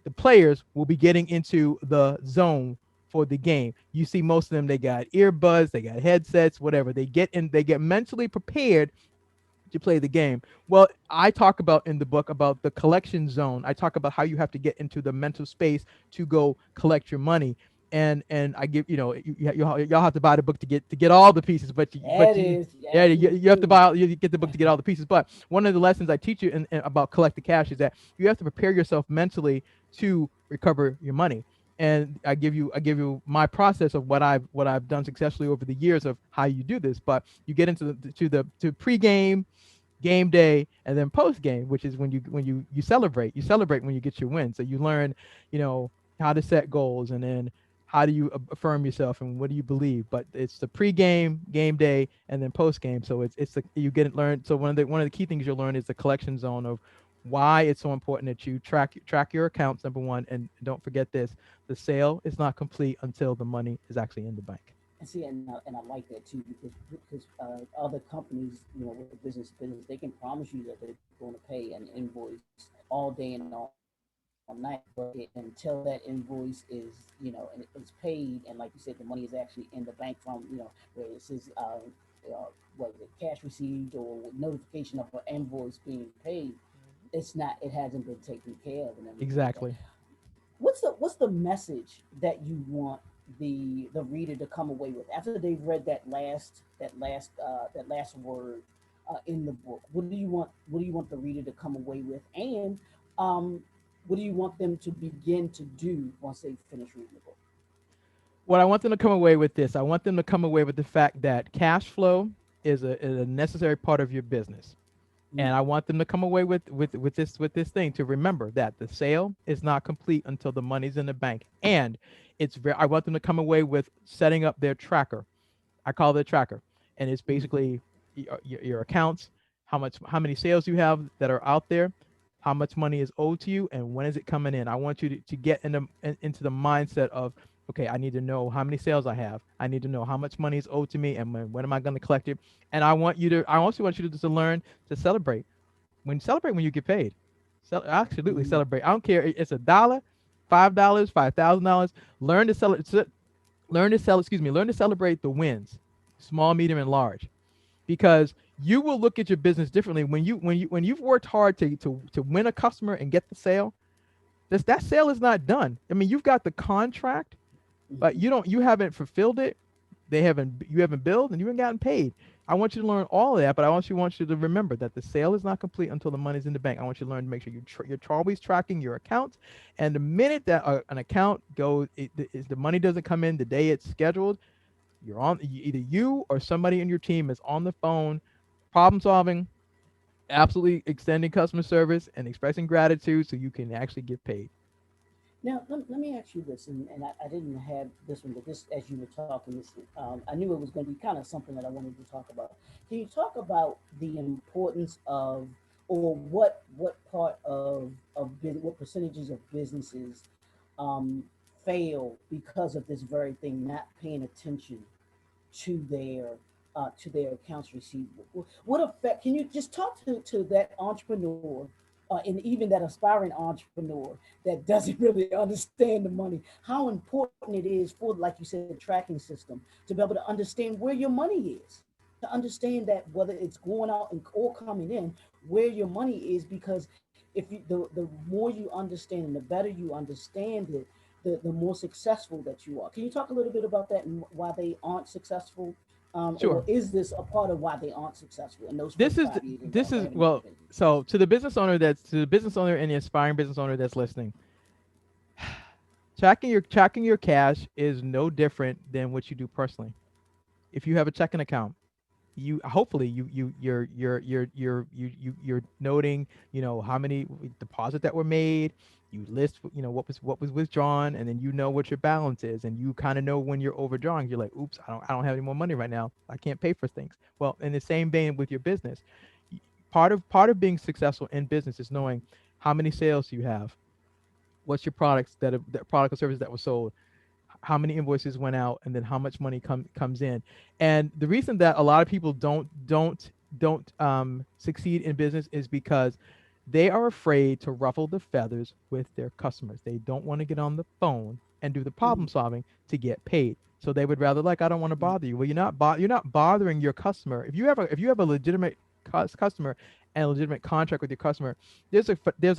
the players will be getting into the zone for the game. You see most of them, they got earbuds, they got headsets, whatever. They get mentally prepared to play the game. Well, I talk about in the book about the collection zone. I talk about how you have to get into the mental space to go collect your money. And I give y'all have to buy the book to get all the pieces, but that you is, yeah, yes, you, you you have to do. you get the book to get all the pieces. But one of the lessons I teach you about collect the cash is that you have to prepare yourself mentally to recover your money. And I give you my process of what I've done successfully over the years of how you do this. But you get into the pregame, game day, and then post game, which is when you celebrate. You celebrate when you get your win. So you learn, you know, how to set goals, and then how do you affirm yourself, and what do you believe. But it's the pre-game, game day, and then post game. So it's the you get it learned. So one of the key things you'll learn is the collection zone of why it's so important that you track your accounts, number one, and don't forget this: the sale is not complete until the money is actually in the bank. And see, and I like that too, because other companies, with the business, they can promise you that they're going to pay an invoice all day and all night, but until that invoice is paid, and like you said, the money is actually in the bank from where it says what is it, cash received or notification of an invoice being paid. It hasn't been taken care of and everything like that. Exactly. What's the message that you want the reader to come away with after they've read that last word in the book? What do you want the reader to come away with, and um, what do you want them to begin to do once they finish reading the book? What I want them to come away with this, I want them to come away with the fact that cash flow is a necessary part of your business. And Mm, I want them to come away with this thing to remember that the sale is not complete until the money's in the bank. And I want them to come away with setting up their tracker. I call it a tracker, and it's mm, basically your accounts, how many sales you have that are out there, how much money is owed to you, and when is it coming in. I want you to get into the mindset of, okay, I need to know how many sales I have. I need to know how much money is owed to me, and when am I going to collect it. And I also want you to learn to celebrate when you get paid. Absolutely mm, celebrate. I don't care. It's $1, $5, $5,000. Learn to sell it. Learn to sell. Excuse me. Learn to celebrate the wins, small, medium, and large, because you will look at your business differently when you've worked hard to win a customer and get the sale. That sale is not done. I mean, you've got the contract, but Hmm. you haven't fulfilled it. You haven't billed and you haven't gotten paid. I want you to learn all of that, but I want you to remember that the sale is not complete until the money's in the bank. I want you to learn to make sure you're always tracking your accounts, and the minute that an account goes, the money doesn't come in the day it's scheduled, either you or somebody in your team is on the phone, problem solving, absolutely extending customer service and expressing gratitude so you can actually get paid. Now, let me ask you this, and I didn't have this one, but this, as you were talking, this, I knew it was going to be kind of something that I wanted to talk about. Can you talk about the importance of, or what part what percentages of businesses um, fail because of this very thing, not paying attention to their accounts receivable? What effect? Can you just talk to that entrepreneur, and even that aspiring entrepreneur that doesn't really understand the money? How important it is for, like you said, the tracking system to be able to understand where your money is, to understand that whether it's going out and or coming in, where your money is, because if you the more you understand and the better you understand it, the more successful that you are. Can you talk a little bit about that and why they aren't successful? Or Sure. is this a part of why they aren't successful in those This first is 5 years this of is having their well. business? So to the business owner and the aspiring business owner that's listening, tracking your cash is no different than what you do personally. If you have a checking account, you hopefully you're noting, how many deposit that were made. You list, what was withdrawn, and then you know what your balance is, and you kind of know when you're overdrawing. You're like, oops, I don't have any more money right now. I can't pay for things. Well, in the same vein with your business, part of being successful in business is knowing how many sales you have, what's your products that product or service that was sold, how many invoices went out, and then how much money comes in. And the reason that a lot of people don't succeed in business is because they are afraid to ruffle the feathers with their customers. They don't want to get on the phone and do the problem Mm-hmm. solving to get paid. So they would rather, like, I don't want to bother you. Well, you're not bothering your customer. If you have a legitimate customer and a legitimate contract with your customer, there's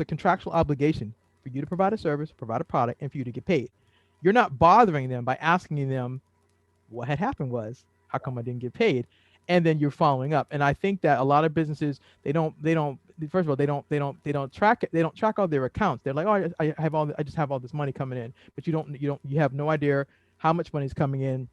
a contractual obligation for you to provide a service, provide a product, and for you to get paid. You're not bothering them by asking them what had happened was, how come I didn't get paid? And then you're following up. And I think that a lot of businesses, they don't first of all, they don't track it. They don't track all their accounts. They're like, oh, I just have all this money coming in, but you have no idea how much money is coming in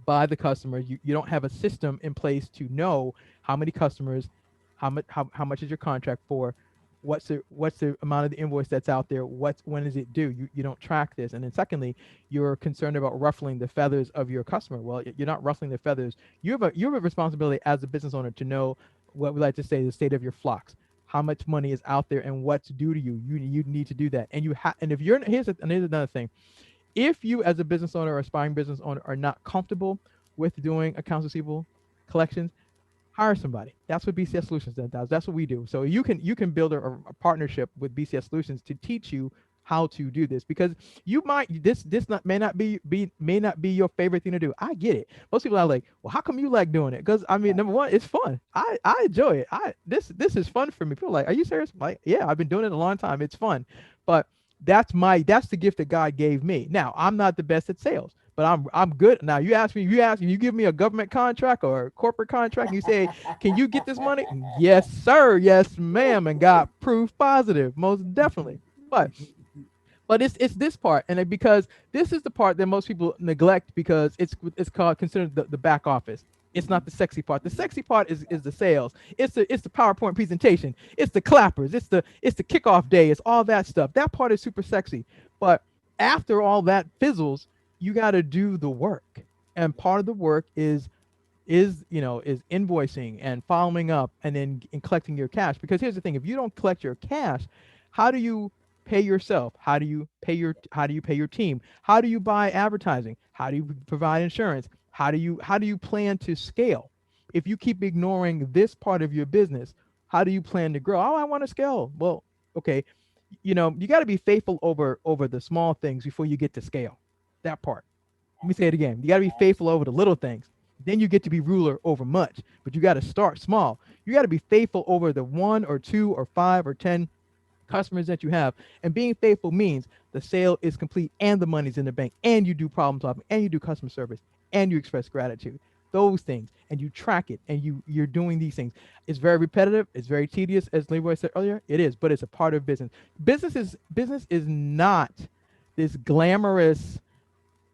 by the customer. You don't have a system in place to know how many customers, how much is your contract for, what's the amount of the invoice that's out there, when is it due. You don't track this. And then secondly, you're concerned about ruffling the feathers of your customer. Well, you're not ruffling the feathers. You have a responsibility as a business owner to know what we like to say, the state of your flocks, how much money is out there and what's due to you. You need to do that. And if you're here's another thing. If you, as a business owner or aspiring business owner, are not comfortable with doing accounts receivable collections, hire somebody. That's what BCS Solutions does. That's what we do. So you can build a partnership with BCS Solutions to teach you how to do this, because you might this not may not be your favorite thing to do. I get it. Most people are like, well, how come you like doing it? Because I mean, Right. number one, it's fun. I enjoy it. This is fun for me. People are like, are you serious? I'm like, yeah, I've been doing it a long time. It's fun, but that's the gift that God gave me. Now, I'm not the best at sales, but I'm good. Now, you give me a government contract or a corporate contract, and you say, "Can you get this money?" Yes, sir. Yes, ma'am. And God proof positive, most definitely. But it's this part, and because this is the part that most people neglect, because it's called considered the back office. It's not the sexy part. The sexy part is the sales. It's the PowerPoint presentation. It's the clappers. It's the kickoff day. It's all that stuff. That part is super sexy. But after all that fizzles, you got to do the work, and part of the work is invoicing and following up, and then collecting your cash. Because here's the thing: if you don't collect your cash, how do you pay yourself? How do you pay your team? How do you buy advertising? How do you provide insurance? How do you plan to scale? If you keep ignoring this part of your business, how do you plan to grow? Oh, I want to scale. Well, okay, You got to be faithful over the small things before you get to scale. That part. Let me say it again. You got to be faithful over the little things. Then you get to be ruler over much. But you got to start small. You got to be faithful over the one or two or five or 10 customers that you have. And being faithful means the sale is complete and the money's in the bank and you do problem solving and you do customer service and you express gratitude. Those things, and you track it, and you're doing these things. It's very repetitive. It's very tedious, as Leroy said earlier. It is, but it's a part of business. Business is not this glamorous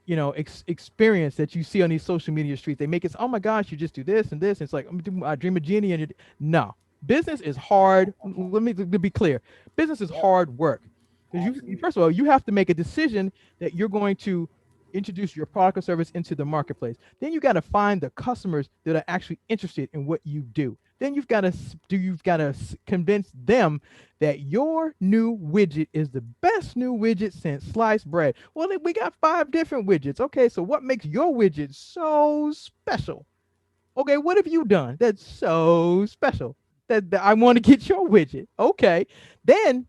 experience that you see on these social media streets. They make it, oh my gosh, you just do this and this. It's like I dream a genie, and no, business is hard. Let me to be clear, business is Yep, hard work because you absolutely. first of all you have to make a decision that you're going to introduce your product or service into the marketplace. Then you got to find the customers that are actually interested in what you do. Then you've got to convince them that your new widget is the best new widget since sliced bread. Well, we got 5 different widgets. Okay, so what makes your widget so special? Okay, what have you done that's so special that I want to get your widget? Okay, then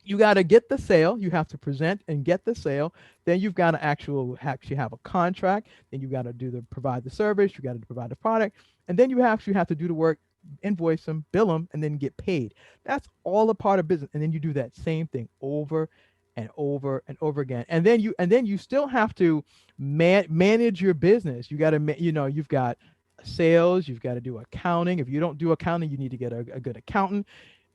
you got to get the sale. You have to present and get the sale. Then you've got to actually have a contract. Then you got to provide the service. You got to provide the product, and then you actually have to do the work, invoice them, bill them, and then get paid. That's all a part of business. And then you do that same thing over and over and over again. And then you still have to manage your business. You got to you've got sales. You've got to do accounting. If you don't do accounting, you need to get a good accountant.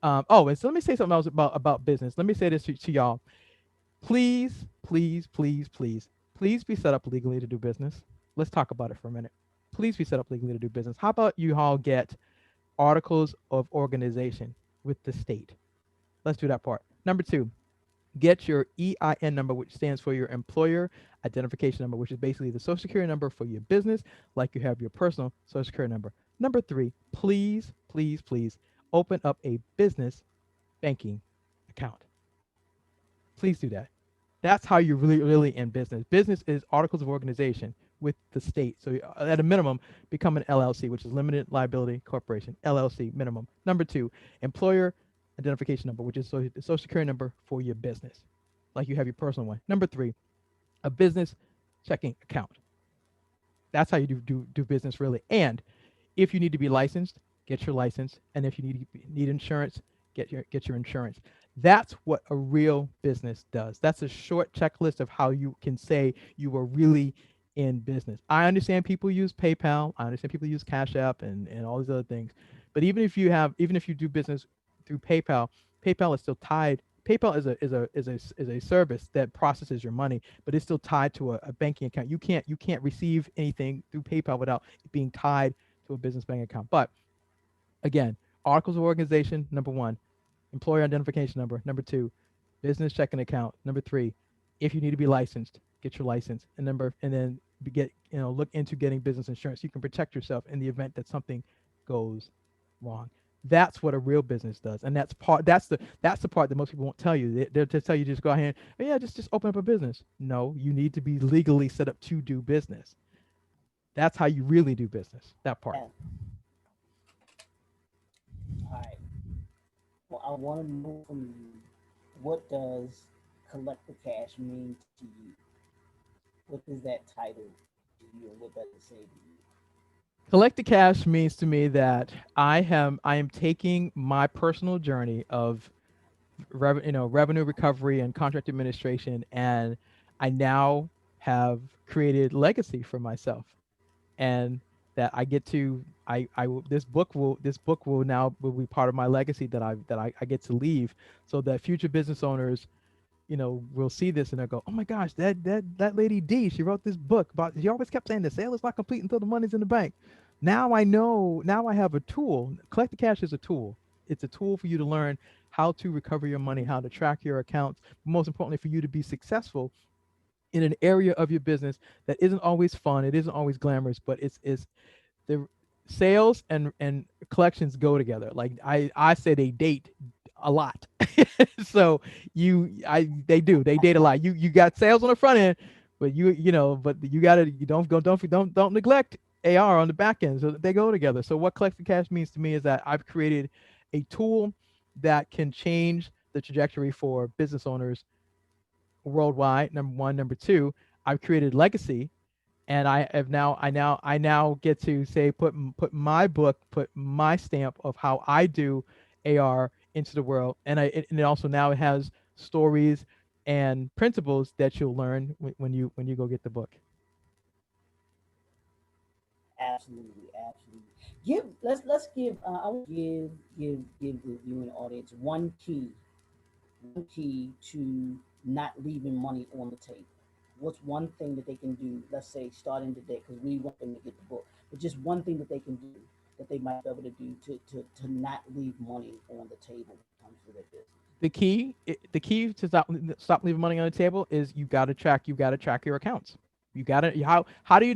And so let me say something else about business. Let me say this to y'all. Please, please, please, please, please be set up legally to do business. Let's talk about it for a minute. Please be set up legally to do business. How about you all get articles of organization with the state? Let's do that part. Number two, get your EIN number, which stands for your employer identification number, which is basically the social security number for your business, like you have your personal social security number. Number three, please, please, please open up a business banking account. Please do that. That's how you're really in business. Business is articles of organization with the state. So at a minimum, become an LLC, which is limited liability corporation, LLC minimum. Number two, employer identification number, which is the social security number for your business, like you have your personal one. Number three, a business checking account. That's how you do business really. And if you need to be licensed, get your license. And if you need insurance, get your insurance. That's what a real business does. That's a short checklist of how you can say you are really in business. I understand people use PayPal. I understand people use Cash App and all these other things. But even if you do business through PayPal, PayPal is still tied. PayPal is a service that processes your money, but it's still tied to a banking account. You can't receive anything through PayPal without it being tied to a business bank account. But again, articles of organization, number one, employer identification number, number two, business checking account, number three, if you need to be licensed, get your license, and then look into getting business insurance. You can protect yourself in the event that something goes wrong. That's what a real business does, and that's the part that most people won't tell you. They'll just tell you just go ahead, oh, yeah, just open up a business. No, you need to be legally set up to do business. That's how you really do business. That part. Yeah. All right. Well, I want to know from you, what does collect the cash mean to you? What does that title to you, and what does it say to you? Collect the cash means to me that I am taking my personal journey of revenue recovery and contract administration, and I now have created legacy for myself, and that I get to I this book will now will be part of my legacy that I get to leave, so that future business owners will see this and they'll go, oh my gosh, that lady D, she wrote this book about. She always kept saying the sale is not complete until the money's in the bank. Now I know. Now I have a tool. Collect the cash is a tool. It's a tool for you to learn how to recover your money, how to track your accounts. Most importantly, for you to be successful in an area of your business that isn't always fun. It isn't always glamorous, but it's the sales and collections go together. Like I say they date a lot. So they date a lot. You got sales on the front end, but but you gotta you don't neglect AR on the back end. So they go together. So what collective cash means to me is that I've created a tool that can change the trajectory for business owners worldwide. Number one, number two, I've created legacy, and I now get to say put my book, put my stamp of how I do AR into the world, and it also now has stories and principles that you'll learn when you go get the book. Absolutely, absolutely. Give let's give. I want to give the viewing audience one key to not leaving money on the table. What's one thing that they can do? Let's say starting today, because we want them to get the book, but just one thing that they can do that they might be able to do to not leave money on the table when it comes to their business. The key to stop leaving money on the table is you got to track your accounts. You got to how do you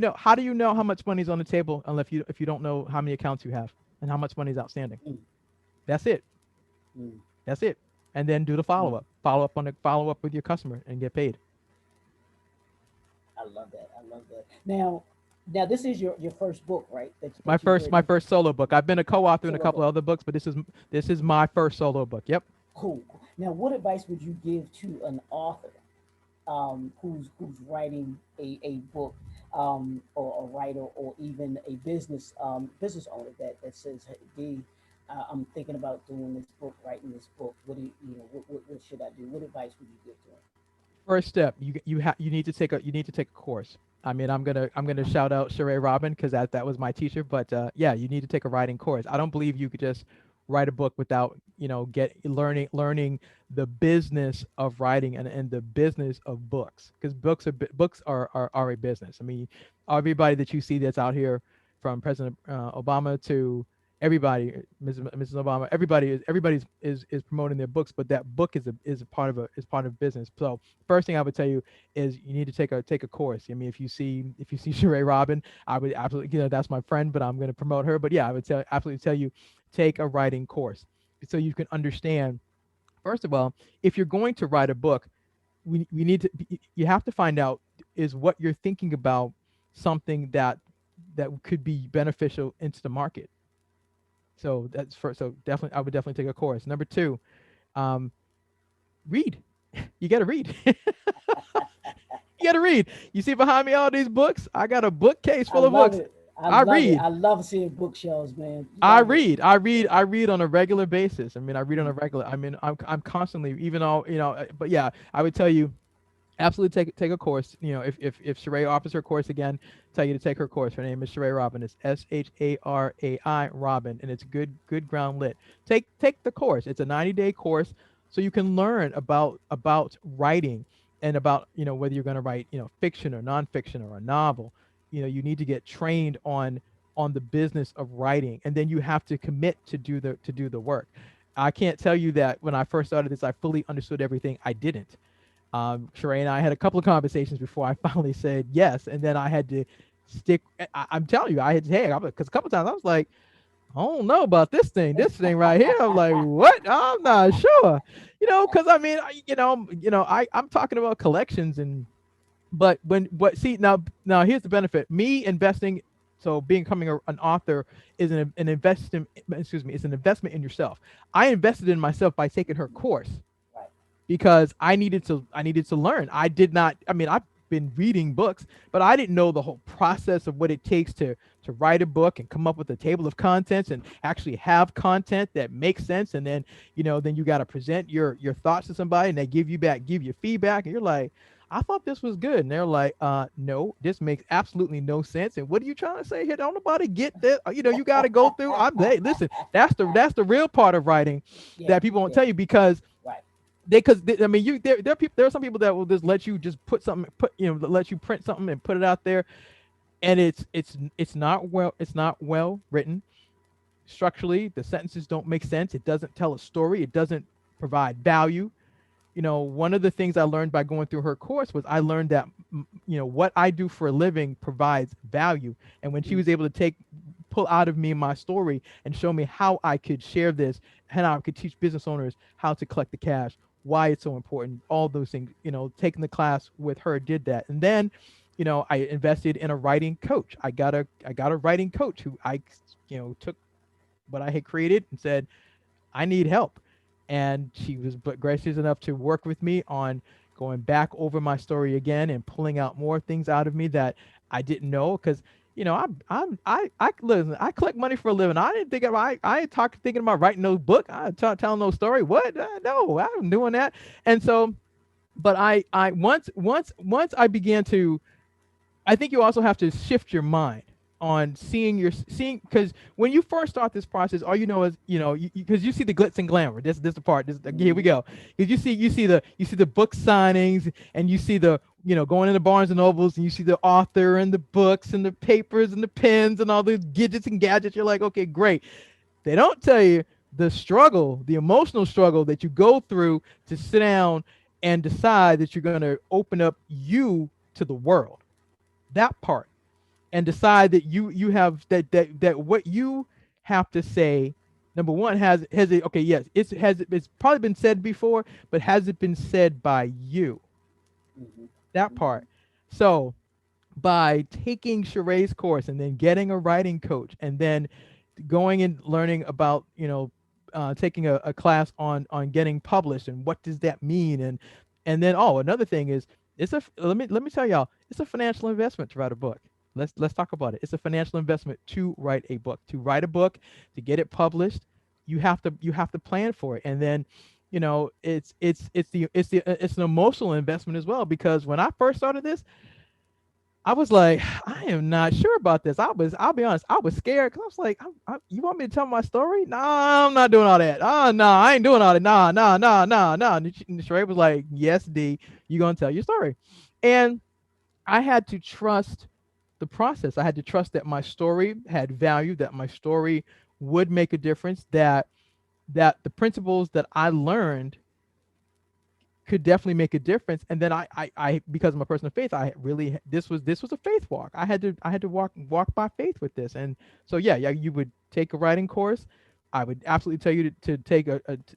know how much money's on the table unless you if you don't know how many accounts you have and how much money is outstanding. Mm, That's it. mm, That's it. And then do the mm. follow up with your customer and get paid. I love that. I love that. Now this is your first book, right? My That you've first my written. first solo book. I've been a co-author in a Solo couple book. of other books, but this is my first solo book. Yep. Cool. Now, what advice would you give to an author who's writing a book, or a writer, or even a business owner that says, "Hey, D, I'm thinking about doing this book, writing this book. What do what should I do? What advice would you give to him?" First step, you need to take a course. I mean, I'm gonna shout out Sheree Robin because that was my teacher. But yeah, you need to take a writing course. I don't believe you could just write a book without get learning the business of writing and the business of books, because books are a business. I mean, everybody that you see that's out here, from President Obama to everybody, Mrs. Obama, everybody's promoting their books, but that book is a part of business. So first thing I would tell you is you need to take a course. I mean, if you see Sheree Robin, I would absolutely, that's my friend, but I'm going to promote her. But yeah, I would absolutely tell you, take a writing course so you can understand. First of all, if you're going to write a book, we need to you have to find out, is what you're thinking about something that could be beneficial into the market. So that's first. So definitely, I would definitely take a course. Number two, um, read. You got to read. You got to read. You see behind me all these books. I got a bookcase I full of love books. it. I I love it. read. I love seeing bookshelves, man. I Love it. read. I read. I read on a regular basis. I mean, I read on a regular. I mean, I'm constantly, even though But yeah, I would tell you, absolutely take a course. If Sheree offers her course again, tell you to take her course. Her name is Sheree Robin. It's Sharai Robin, and it's good ground lit. Take the course. It's a 90-day course, so you can learn about writing, and about whether you're going to write fiction or nonfiction or a novel. You need to get trained on the business of writing, and then you have to commit to do the work. I can't tell you that when I first started this, I fully understood everything. I didn't. Sheree and I had a couple of conversations before I finally said yes, and then I had to stick. I'm telling you, I had hey, because a couple of times I was like, I don't know about this thing right here. I'm like, what? I'm not sure, because I mean, I'm talking about collections, and but when what see now here's the benefit. Me investing, so becoming an author is an investment. Excuse me, it's an investment in yourself. I invested in myself by taking her course Right. because I needed to learn. I did not. I mean, I've been reading books, but I didn't know the whole process of what it takes to write a book and come up with a table of contents and actually have content that makes sense. And then then you got to present your thoughts to somebody, and they give you feedback, and you're like, I thought this was good, and they're like, no, this makes absolutely no sense. And what are you trying to say here? Don't nobody get that? You got to go through. Hey, listen, that's the real part of writing Yeah. that people won't Yeah. tell you, because Right. I mean, there are some people that will just let you just put something, let you print something and put it out there, and it's not well written structurally. The sentences don't make sense. It doesn't tell a story. It doesn't provide value. One of the things I learned by going through her course was I learned that what I do for a living provides value. And when she Mm, was able to pull out of me my story and show me how I could share this, and how I could teach business owners how to collect the cash, why it's so important, all those things, taking the class with her did that. And then, I invested in a writing coach. I got a writing coach who I took what I had created and said, I need help. and she was but gracious enough to work with me on going back over my story again and pulling out more things out of me that I didn't know. Because I listen, I collect money for a living. I didn't think about I ain't thinking about writing no book. I telling no story. What? No, I'm doing that. And so, but I once I began to, I think you also have to shift your mind on seeing, because when you first start this process, all you know is, because you see the glitz and glamour. This the part. This here we Mm-hmm. go. Because you see the book signings, and you see the, going into Barnes and Nobles, and you see the author and the books and the papers and the pens and all these gadgets and gadgets. You're like, okay, great. They don't tell you the struggle, the emotional struggle that you go through to sit down and decide that you're going to open up you to the world, that part, and decide that you have that what you have to say, number one, has it, okay, yes, it's probably been said before, but has it been said by you, Mm-hmm. that Mm-hmm. part. So by taking Sheree's course and then getting a writing coach and then going and learning about, taking a class on getting published and what does that mean, and then, oh, another thing is, let me tell y'all, it's a financial investment to write a book. Let's talk about it. It's a financial investment to write a book. To write a book, to get it published, you have to plan for it. And then, it's an emotional investment as well, because when I first started this, I was like, I am not sure about this. I'll be honest, I was scared, because I was like, you want me to tell my story? Nah, I'm not doing all that. Oh, no, I ain't doing all that. Nah, nah, nah, nah, nah. And Sheree was like, yes, D, you going to tell your story. And I had to trust the process. I had to trust that my story had value, that my story would make a difference, that the principles that I learned could definitely make a difference. And then I because I'm a person of faith, I really, this was a faith walk. I had to walk by faith with this. And so, yeah, you would take a writing course. I would absolutely tell you to take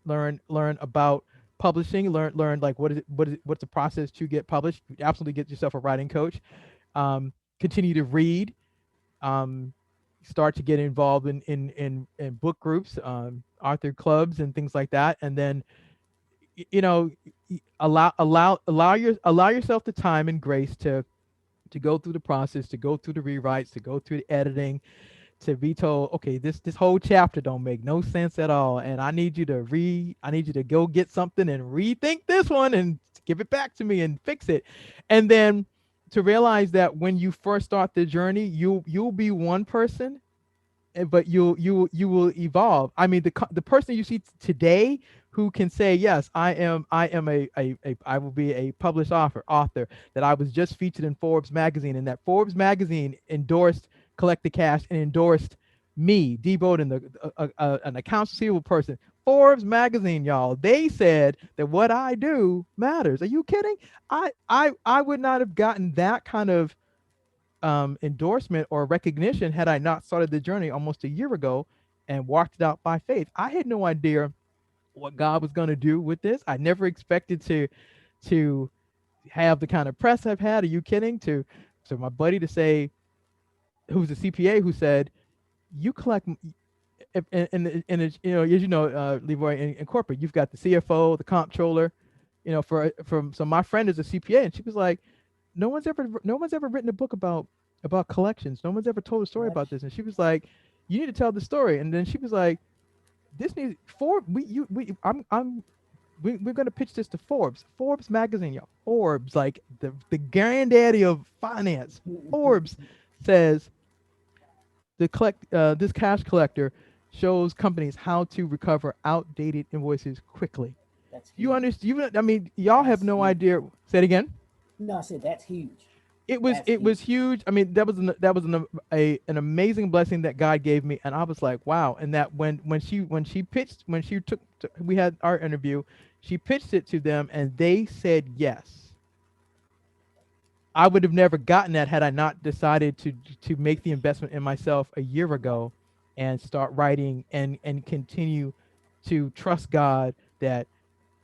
learn about publishing, learn like what's the process to get published. Absolutely get yourself a writing coach. Continue to read. Um, start to get involved in book groups, author clubs, and things like that. And then, you know allow yourself the time and grace to go through the process, to go through the rewrites, to go through the editing, to be told, okay, this whole chapter don't make no sense at all, and I need you to go get something and rethink this one and give it back to me and fix it. And then to realize that when you first start the journey, you'll be one person, but you will evolve. I mean, the person you see today, who can say, yes, I am I will be a published author, that I was just featured in Forbes magazine, and that Forbes magazine endorsed Collect the Cash and endorsed me, Dee Bowden, an accounts receivable person. Forbes magazine, y'all, they said that what I do matters. Are you kidding? I would not have gotten that kind of endorsement or recognition had I not started the journey almost a year ago and walked it out by faith. I had no idea what God was going to do with this. I never expected to have the kind of press I've had. Are you kidding? To my buddy, to say, who's a CPA, who said, you collect, and it's, as you know, Leroy, in corporate, you've got the CFO, the comptroller, so my friend is a CPA, and she was like, no one's ever written a book about collections. No one's ever told a story about Collection. this. And she was like, you need to tell the story. And then she was like, this needs for we you we I'm we're gonna pitch this to Forbes magazine, y'all. Forbes, like the granddaddy of finance. Forbes says this cash collector shows companies how to recover outdated invoices quickly. That's You huge. understand? I mean, y'all have That's no huge. idea. Say it again. No, I said that's huge. it was That's it huge. was huge. I mean, an amazing blessing that God gave me, and I was like, wow. And that when she we had our interview, she pitched it to them, and they said yes. I would have never gotten that had I not decided to make the investment in myself a year Right. ago and start writing and continue to trust God that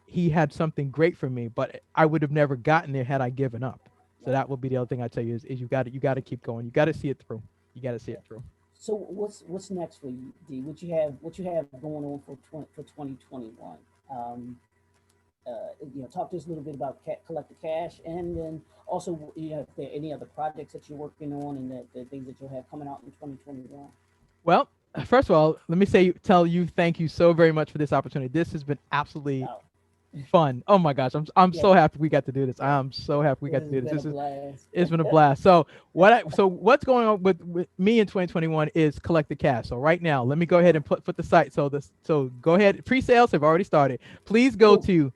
He had something great for me, but I would have never gotten there had I given up. So Right. that would be the other thing I tell you is you got to keep going. You got to see it through. You got to see Yeah. it through. So what's next for you, D? What you have going on for 2021? Um, Talk to us a little bit about collect the cash, and then also, if there are any other projects that you're working on, and the things that you'll have coming out in 2021. Well, first of all, let me tell you thank you so very much for this opportunity. This has been absolutely Oh, fun. Oh my gosh, I'm yes, so happy we got to do this. yes, I'm so happy we it got to has do this. been a blast. It's been a blast. So what's going on with me in 2021 is collect the cash. So right now, let me go ahead and put the site. So go ahead. Pre-sales have already started. Please go Cool. to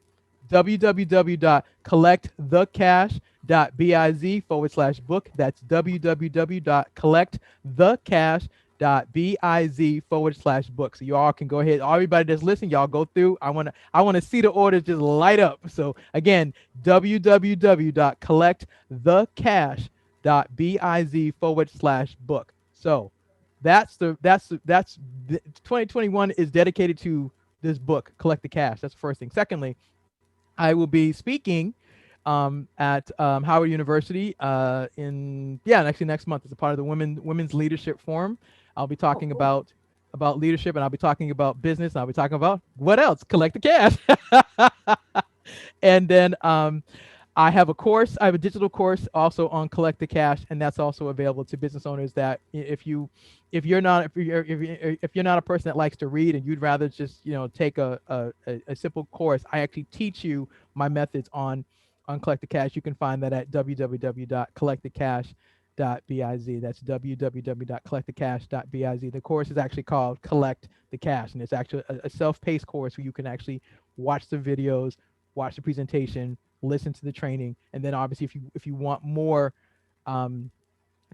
www.collectthecash.biz/book. That's www.collectthecash.biz/book. So you all can go ahead. Everybody that's listening, y'all go through. I want to see the orders just light up. So again, www.collectthecash.biz/book. So that's 2021 is dedicated to this book, Collect the Cash. That's the first thing. Secondly, I will be speaking at Howard University in actually next month as a part of the Women's Leadership Forum. I'll be Oh, talking cool. about leadership, and I'll be talking about business, and I'll be talking about what else? Collect the cash. And then I have a course. I have a digital course also on collect the cash, and that's also available to business owners. That if you're not a person that likes to read and you'd rather just take a simple course, I actually teach you my methods on collect the cash. You can find that at www.collectthecash.biz. That's www.collectthecash.biz. The course is actually called Collect the Cash, and it's actually a self-paced course where you can actually watch the videos, watch the presentation, listen to the training, and then obviously if you want more um,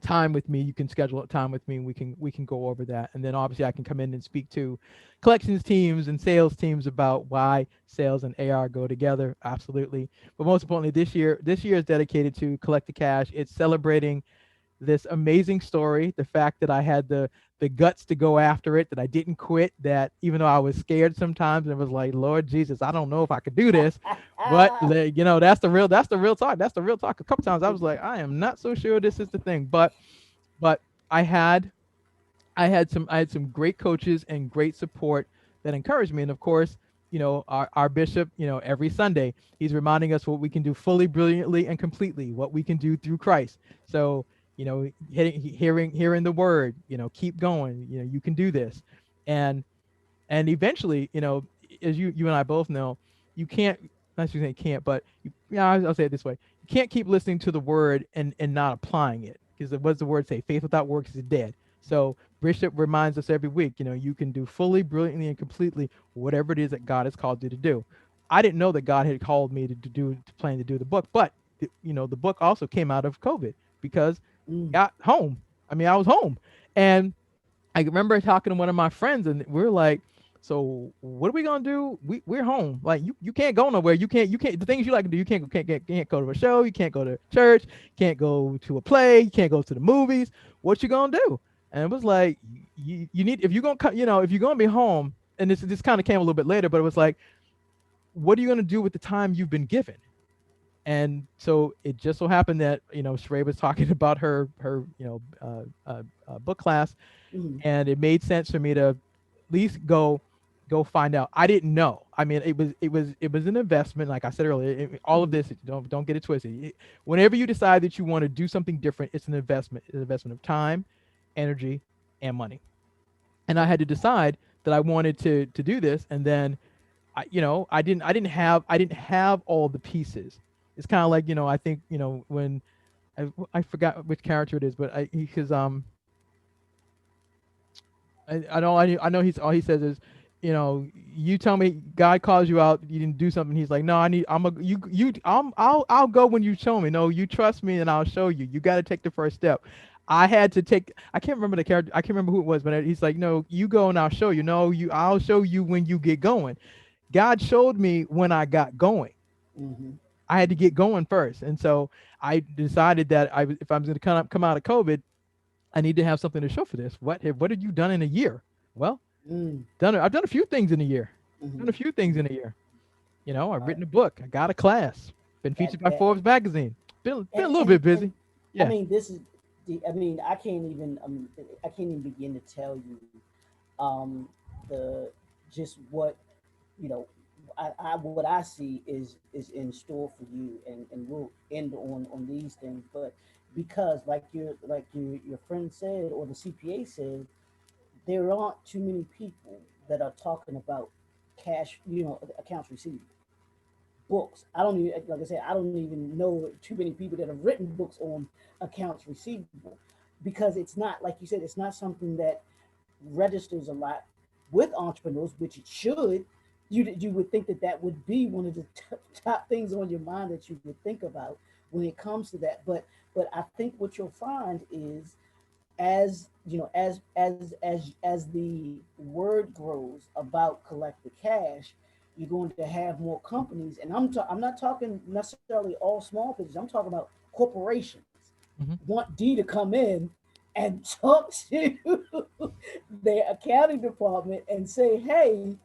time with me, you can schedule a time with me, and we can go over that. And then obviously I can come in and speak to collections teams and sales teams about why sales and AR go together. Absolutely. But most importantly, this year is dedicated to collect the cash. It's celebrating this amazing story, the fact that I had the guts to go after it, that I didn't quit, that even though I was scared sometimes and was like, Lord Jesus, I don't know if I could do this. But that's the real talk. That's the real talk. A couple times I was like, I am not so sure this is the thing. But I had I had some great coaches and great support that encouraged me. And of course, our bishop, every Sunday, he's reminding us what we can do fully, brilliantly, and completely, what we can do through Christ. So, hearing the word, keep going, you can do this. And eventually, as you and I both know, you can't, not you say can't, but I'll say it this way: you can't keep listening to the word and not applying it, because what does the word say? Faith without works is dead. So Bishop reminds us every week, you can do fully, brilliantly, and completely whatever it is that God has called you to do. I didn't know that God had called me to plan to do the book, but the book also came out of COVID because Mm, I got home. I mean, I was home, and I remember talking to one of my friends, and we are like, "So what are we gonna do? We're home. Like you can't go nowhere. You can't the things you like to do. You can't go to a show. You can't go to church. Can't go to a play. You can't go to the movies. What you gonna do?" And it was like, you need, if you're gonna come, if you're gonna be home. And this kind of came a little bit later, but it was like, what are you gonna do with the time you've been given? And so it just so happened that Sheree was talking about her book class, mm, and it made sense for me to at least go find out. I didn't know. I mean, it was an investment, like I said earlier. All of mm, this, don't get it twisted. Whenever you decide that you want to do something different, it's an investment. It's an investment of time, energy, and money. And I yeah. had to decide that I wanted to do this, and then I didn't have all the pieces. It's kind of like, I think, when I forgot which character it is, but because I know he's all he says is, you tell me God calls you out, you didn't do something. He's like, no, I need, I'm a you I'll go when you show me. No, you trust me and I'll show you. You got to take the first step. I had to take. I can't remember the character. I can't remember who it was, but he's like, no, you go and I'll show you. No, I'll show you when you get going. God showed me when I got going. Mm-hmm. I had to get going first, and so I decided that if I was going to come out of COVID, I need to have something to show for this. What have you done in a year? Well, Mm, I've done a few things in a year. Done mm-hmm. a few things Mm-hmm. in a year. I've Uh, written a book. I got a class. Been that featured by that Forbes magazine. Been a little and bit busy. and I Yeah. mean, this is the. I mean, I can't even begin to tell you um the just what you know. what I see is in store for you, and we'll end on these things. But because your friend said, or the CPA said, there aren't too many people that are talking about cash, accounts receivable books. I don't even, like I said, I don't even know too many people that have written books on accounts receivable, because it's not, like you said, it's not something that registers a lot with entrepreneurs, which it should. You would think that that would be one of the top things on your mind that you would think about when it comes to that. But I think what you'll find is, as the word grows about collect the cash, you're going to have more companies, and I'm not talking necessarily all small businesses. I'm talking about corporations Hmm. want D to come in and talk to their accounting department and say, "Hey,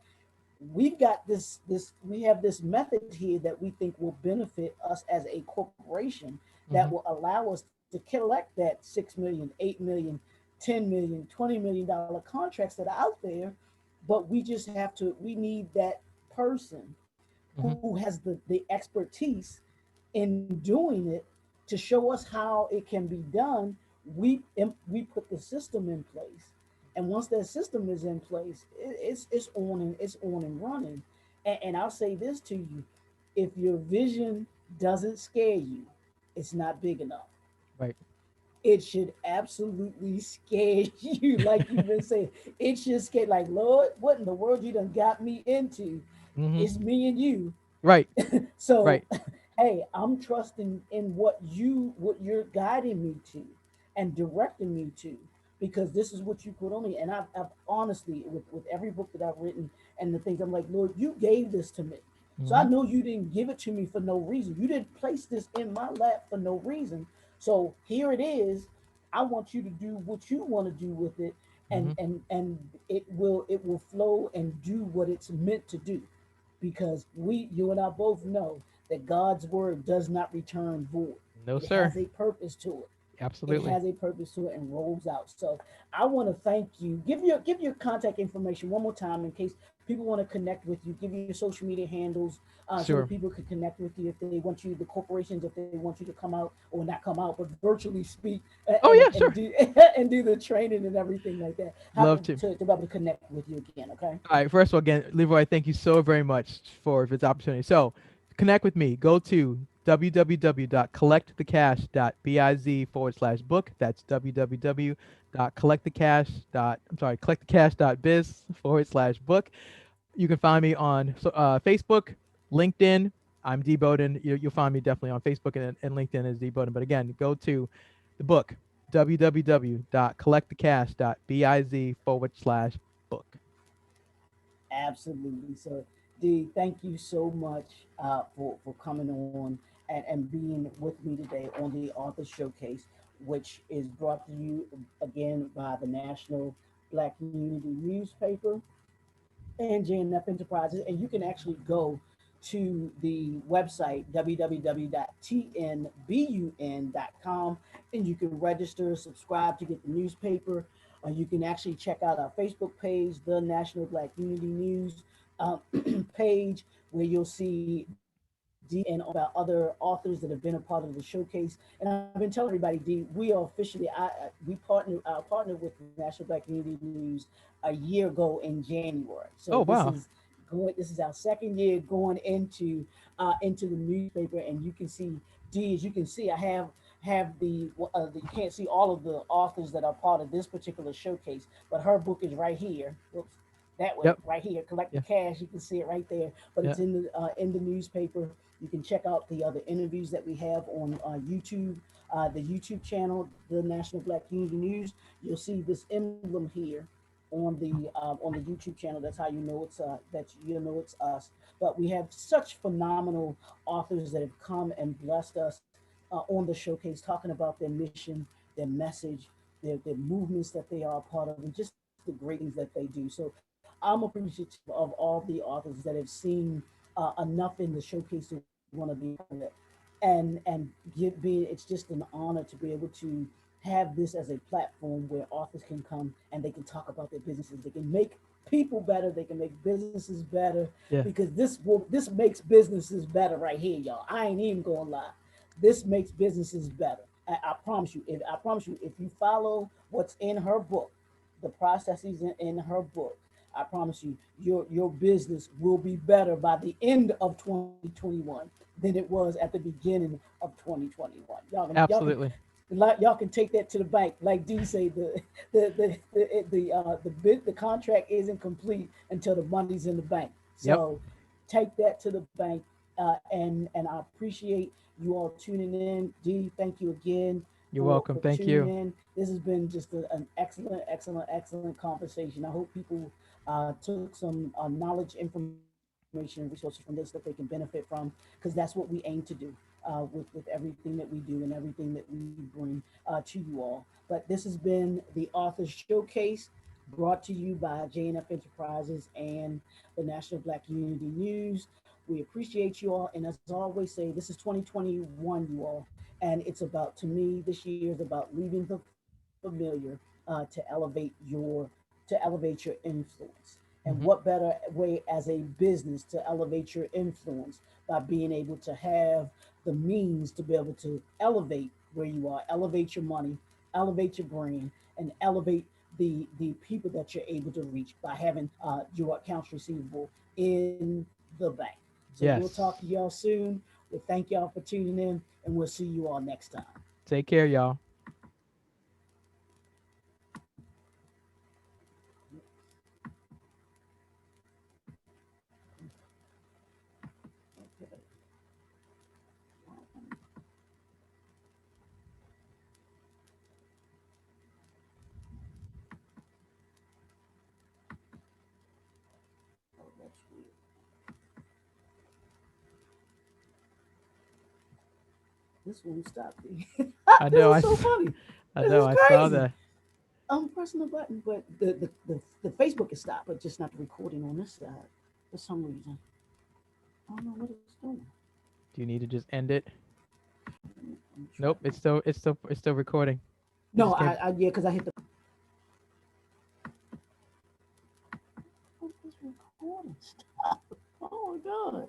we've got we have this method here that we think will benefit us as a corporation, that Hmm. will allow us to collect that 6 million, 8 million, 10 million, $20 million contracts that are out there, but we need that person Hmm. who has the expertise in doing it to show us how it can be done. We put the system in place, and once that system is in place, it's on and running. And I'll say this to you: if your vision doesn't scare you, it's not big enough. Right. It should absolutely scare you, like you've been saying. It should scare, like, Lord, what in the world you done got me into? Hmm. It's me and you. Right. So, Right. hey, I'm trusting in what you're guiding me to and directing me to, because this is what you put on me. And I've honestly, with every book that I've written and the things, I'm like, Lord, you gave this to me. So I Hmm. know you didn't give it to me for no reason. You didn't place this in my lap for no reason. So here it is. I want you to do what you want to do with it, Hmm. and it will flow and do what it's meant to do, because you and I both know that God's word does not return void. No, It sir. has a purpose to it. It Absolutely. has a purpose to it and rolls out. So I want to thank you. Give your contact information one more time in case people want to connect with you. Give your social media handles, so that Sure. people can connect with you if they want you. The corporations, if they want you to come out, or not come out, but virtually speak, Oh and yeah, and sure. do and do the training and everything like that. How Love to. to be able to connect with you again? Okay. All right. First of all, again, Leroy, thank you so very much for this opportunity. So, connect with me. Go to www.collectthecash.biz/book. That's collectthecash.biz/book. You can find me on Facebook, LinkedIn. I'm Dee Bowden. You'll find me definitely on Facebook and LinkedIn as Dee Bowden. But again, go to the book, www.collectthecash.biz/book. Absolutely. So, Dee, thank you so much, for coming on and being with me today on the Author Showcase, which is brought to you again by the National Black Community Newspaper and JNF Enterprises. And you can actually go to the website www.tnbun.com, and you can register, subscribe to get the newspaper. You can actually check out our Facebook page, the National Black Community News page, where you'll see D and all of our other authors that have been a part of the showcase. And I've been telling everybody, D, we are officially we partnered with the National Black Community News a year ago in January. So Oh wow. this is our second year going into the newspaper, and you can see, D, as you can see, I have you can't see all of the authors that are part of this particular showcase, but her book is right here. Whoops, that way, Yep. right here. Collect the Yeah. cash. You can see it right there, but Yeah. it's in the newspaper. You can check out the other interviews that we have on YouTube, the YouTube channel, the National Black Community News. You'll see this emblem here on the YouTube channel. That's how you know it's us. But we have such phenomenal authors that have come and blessed us on the showcase, talking about their mission, their message, their movements that they are a part of, and just the great things that they do. So I'm appreciative of all the authors that have seen enough in the showcase to want to be a part of it, and being, it's just an honor to be able to have this as a platform where authors can come and they can talk about their businesses. They can make people better. They can make businesses better Yeah. because this makes businesses better right here, y'all. I ain't even gonna lie. This makes businesses better. I promise you. I promise you, if you follow what's in her book, the processes in her book, I promise you, your business will be better by the end of 2021 than it was at the beginning of 2021. Absolutely. Y'all can take that to the bank. Like Dee say, the contract isn't complete until the money's in the bank. Yep. So take that to the bank, and I appreciate you all tuning in. Dee, thank you again You're welcome. for Thank tuning you. in. This has been just an excellent conversation. I hope people took some knowledge, information, and resources from this that they can benefit from, because that's what we aim to do with everything that we do and everything that we bring to you all. But this has been the Author Showcase, brought to you by JNF Enterprises and the National Black Unity News. We appreciate you all, and as I always say, this is 2021, you all, and it's about, to me, this year is about leaving the familiar to elevate your influence. And what Hmm. better way as a business to elevate your influence by being able to have the means to be able to elevate where you are, elevate your money, elevate your brand, and elevate the people that you're able to reach by having your accounts receivable in the bank. So we'll talk to Yes. y'all soon. We thank y'all for tuning in, and we'll see you all next time. Take care, y'all. Okay. Oh, that's weird. This one stopped me. This I know. is so funny. I This know. is I saw crazy. that. I'm pressing the button, but the Facebook is stopped, but just not the recording on this side for some reason. I don't know what it's doing. Do you need to just end it? I'm Nope. trying. It's still recording. It No, just came. yeah, because I hit the. What is recording? Stop. Oh my god.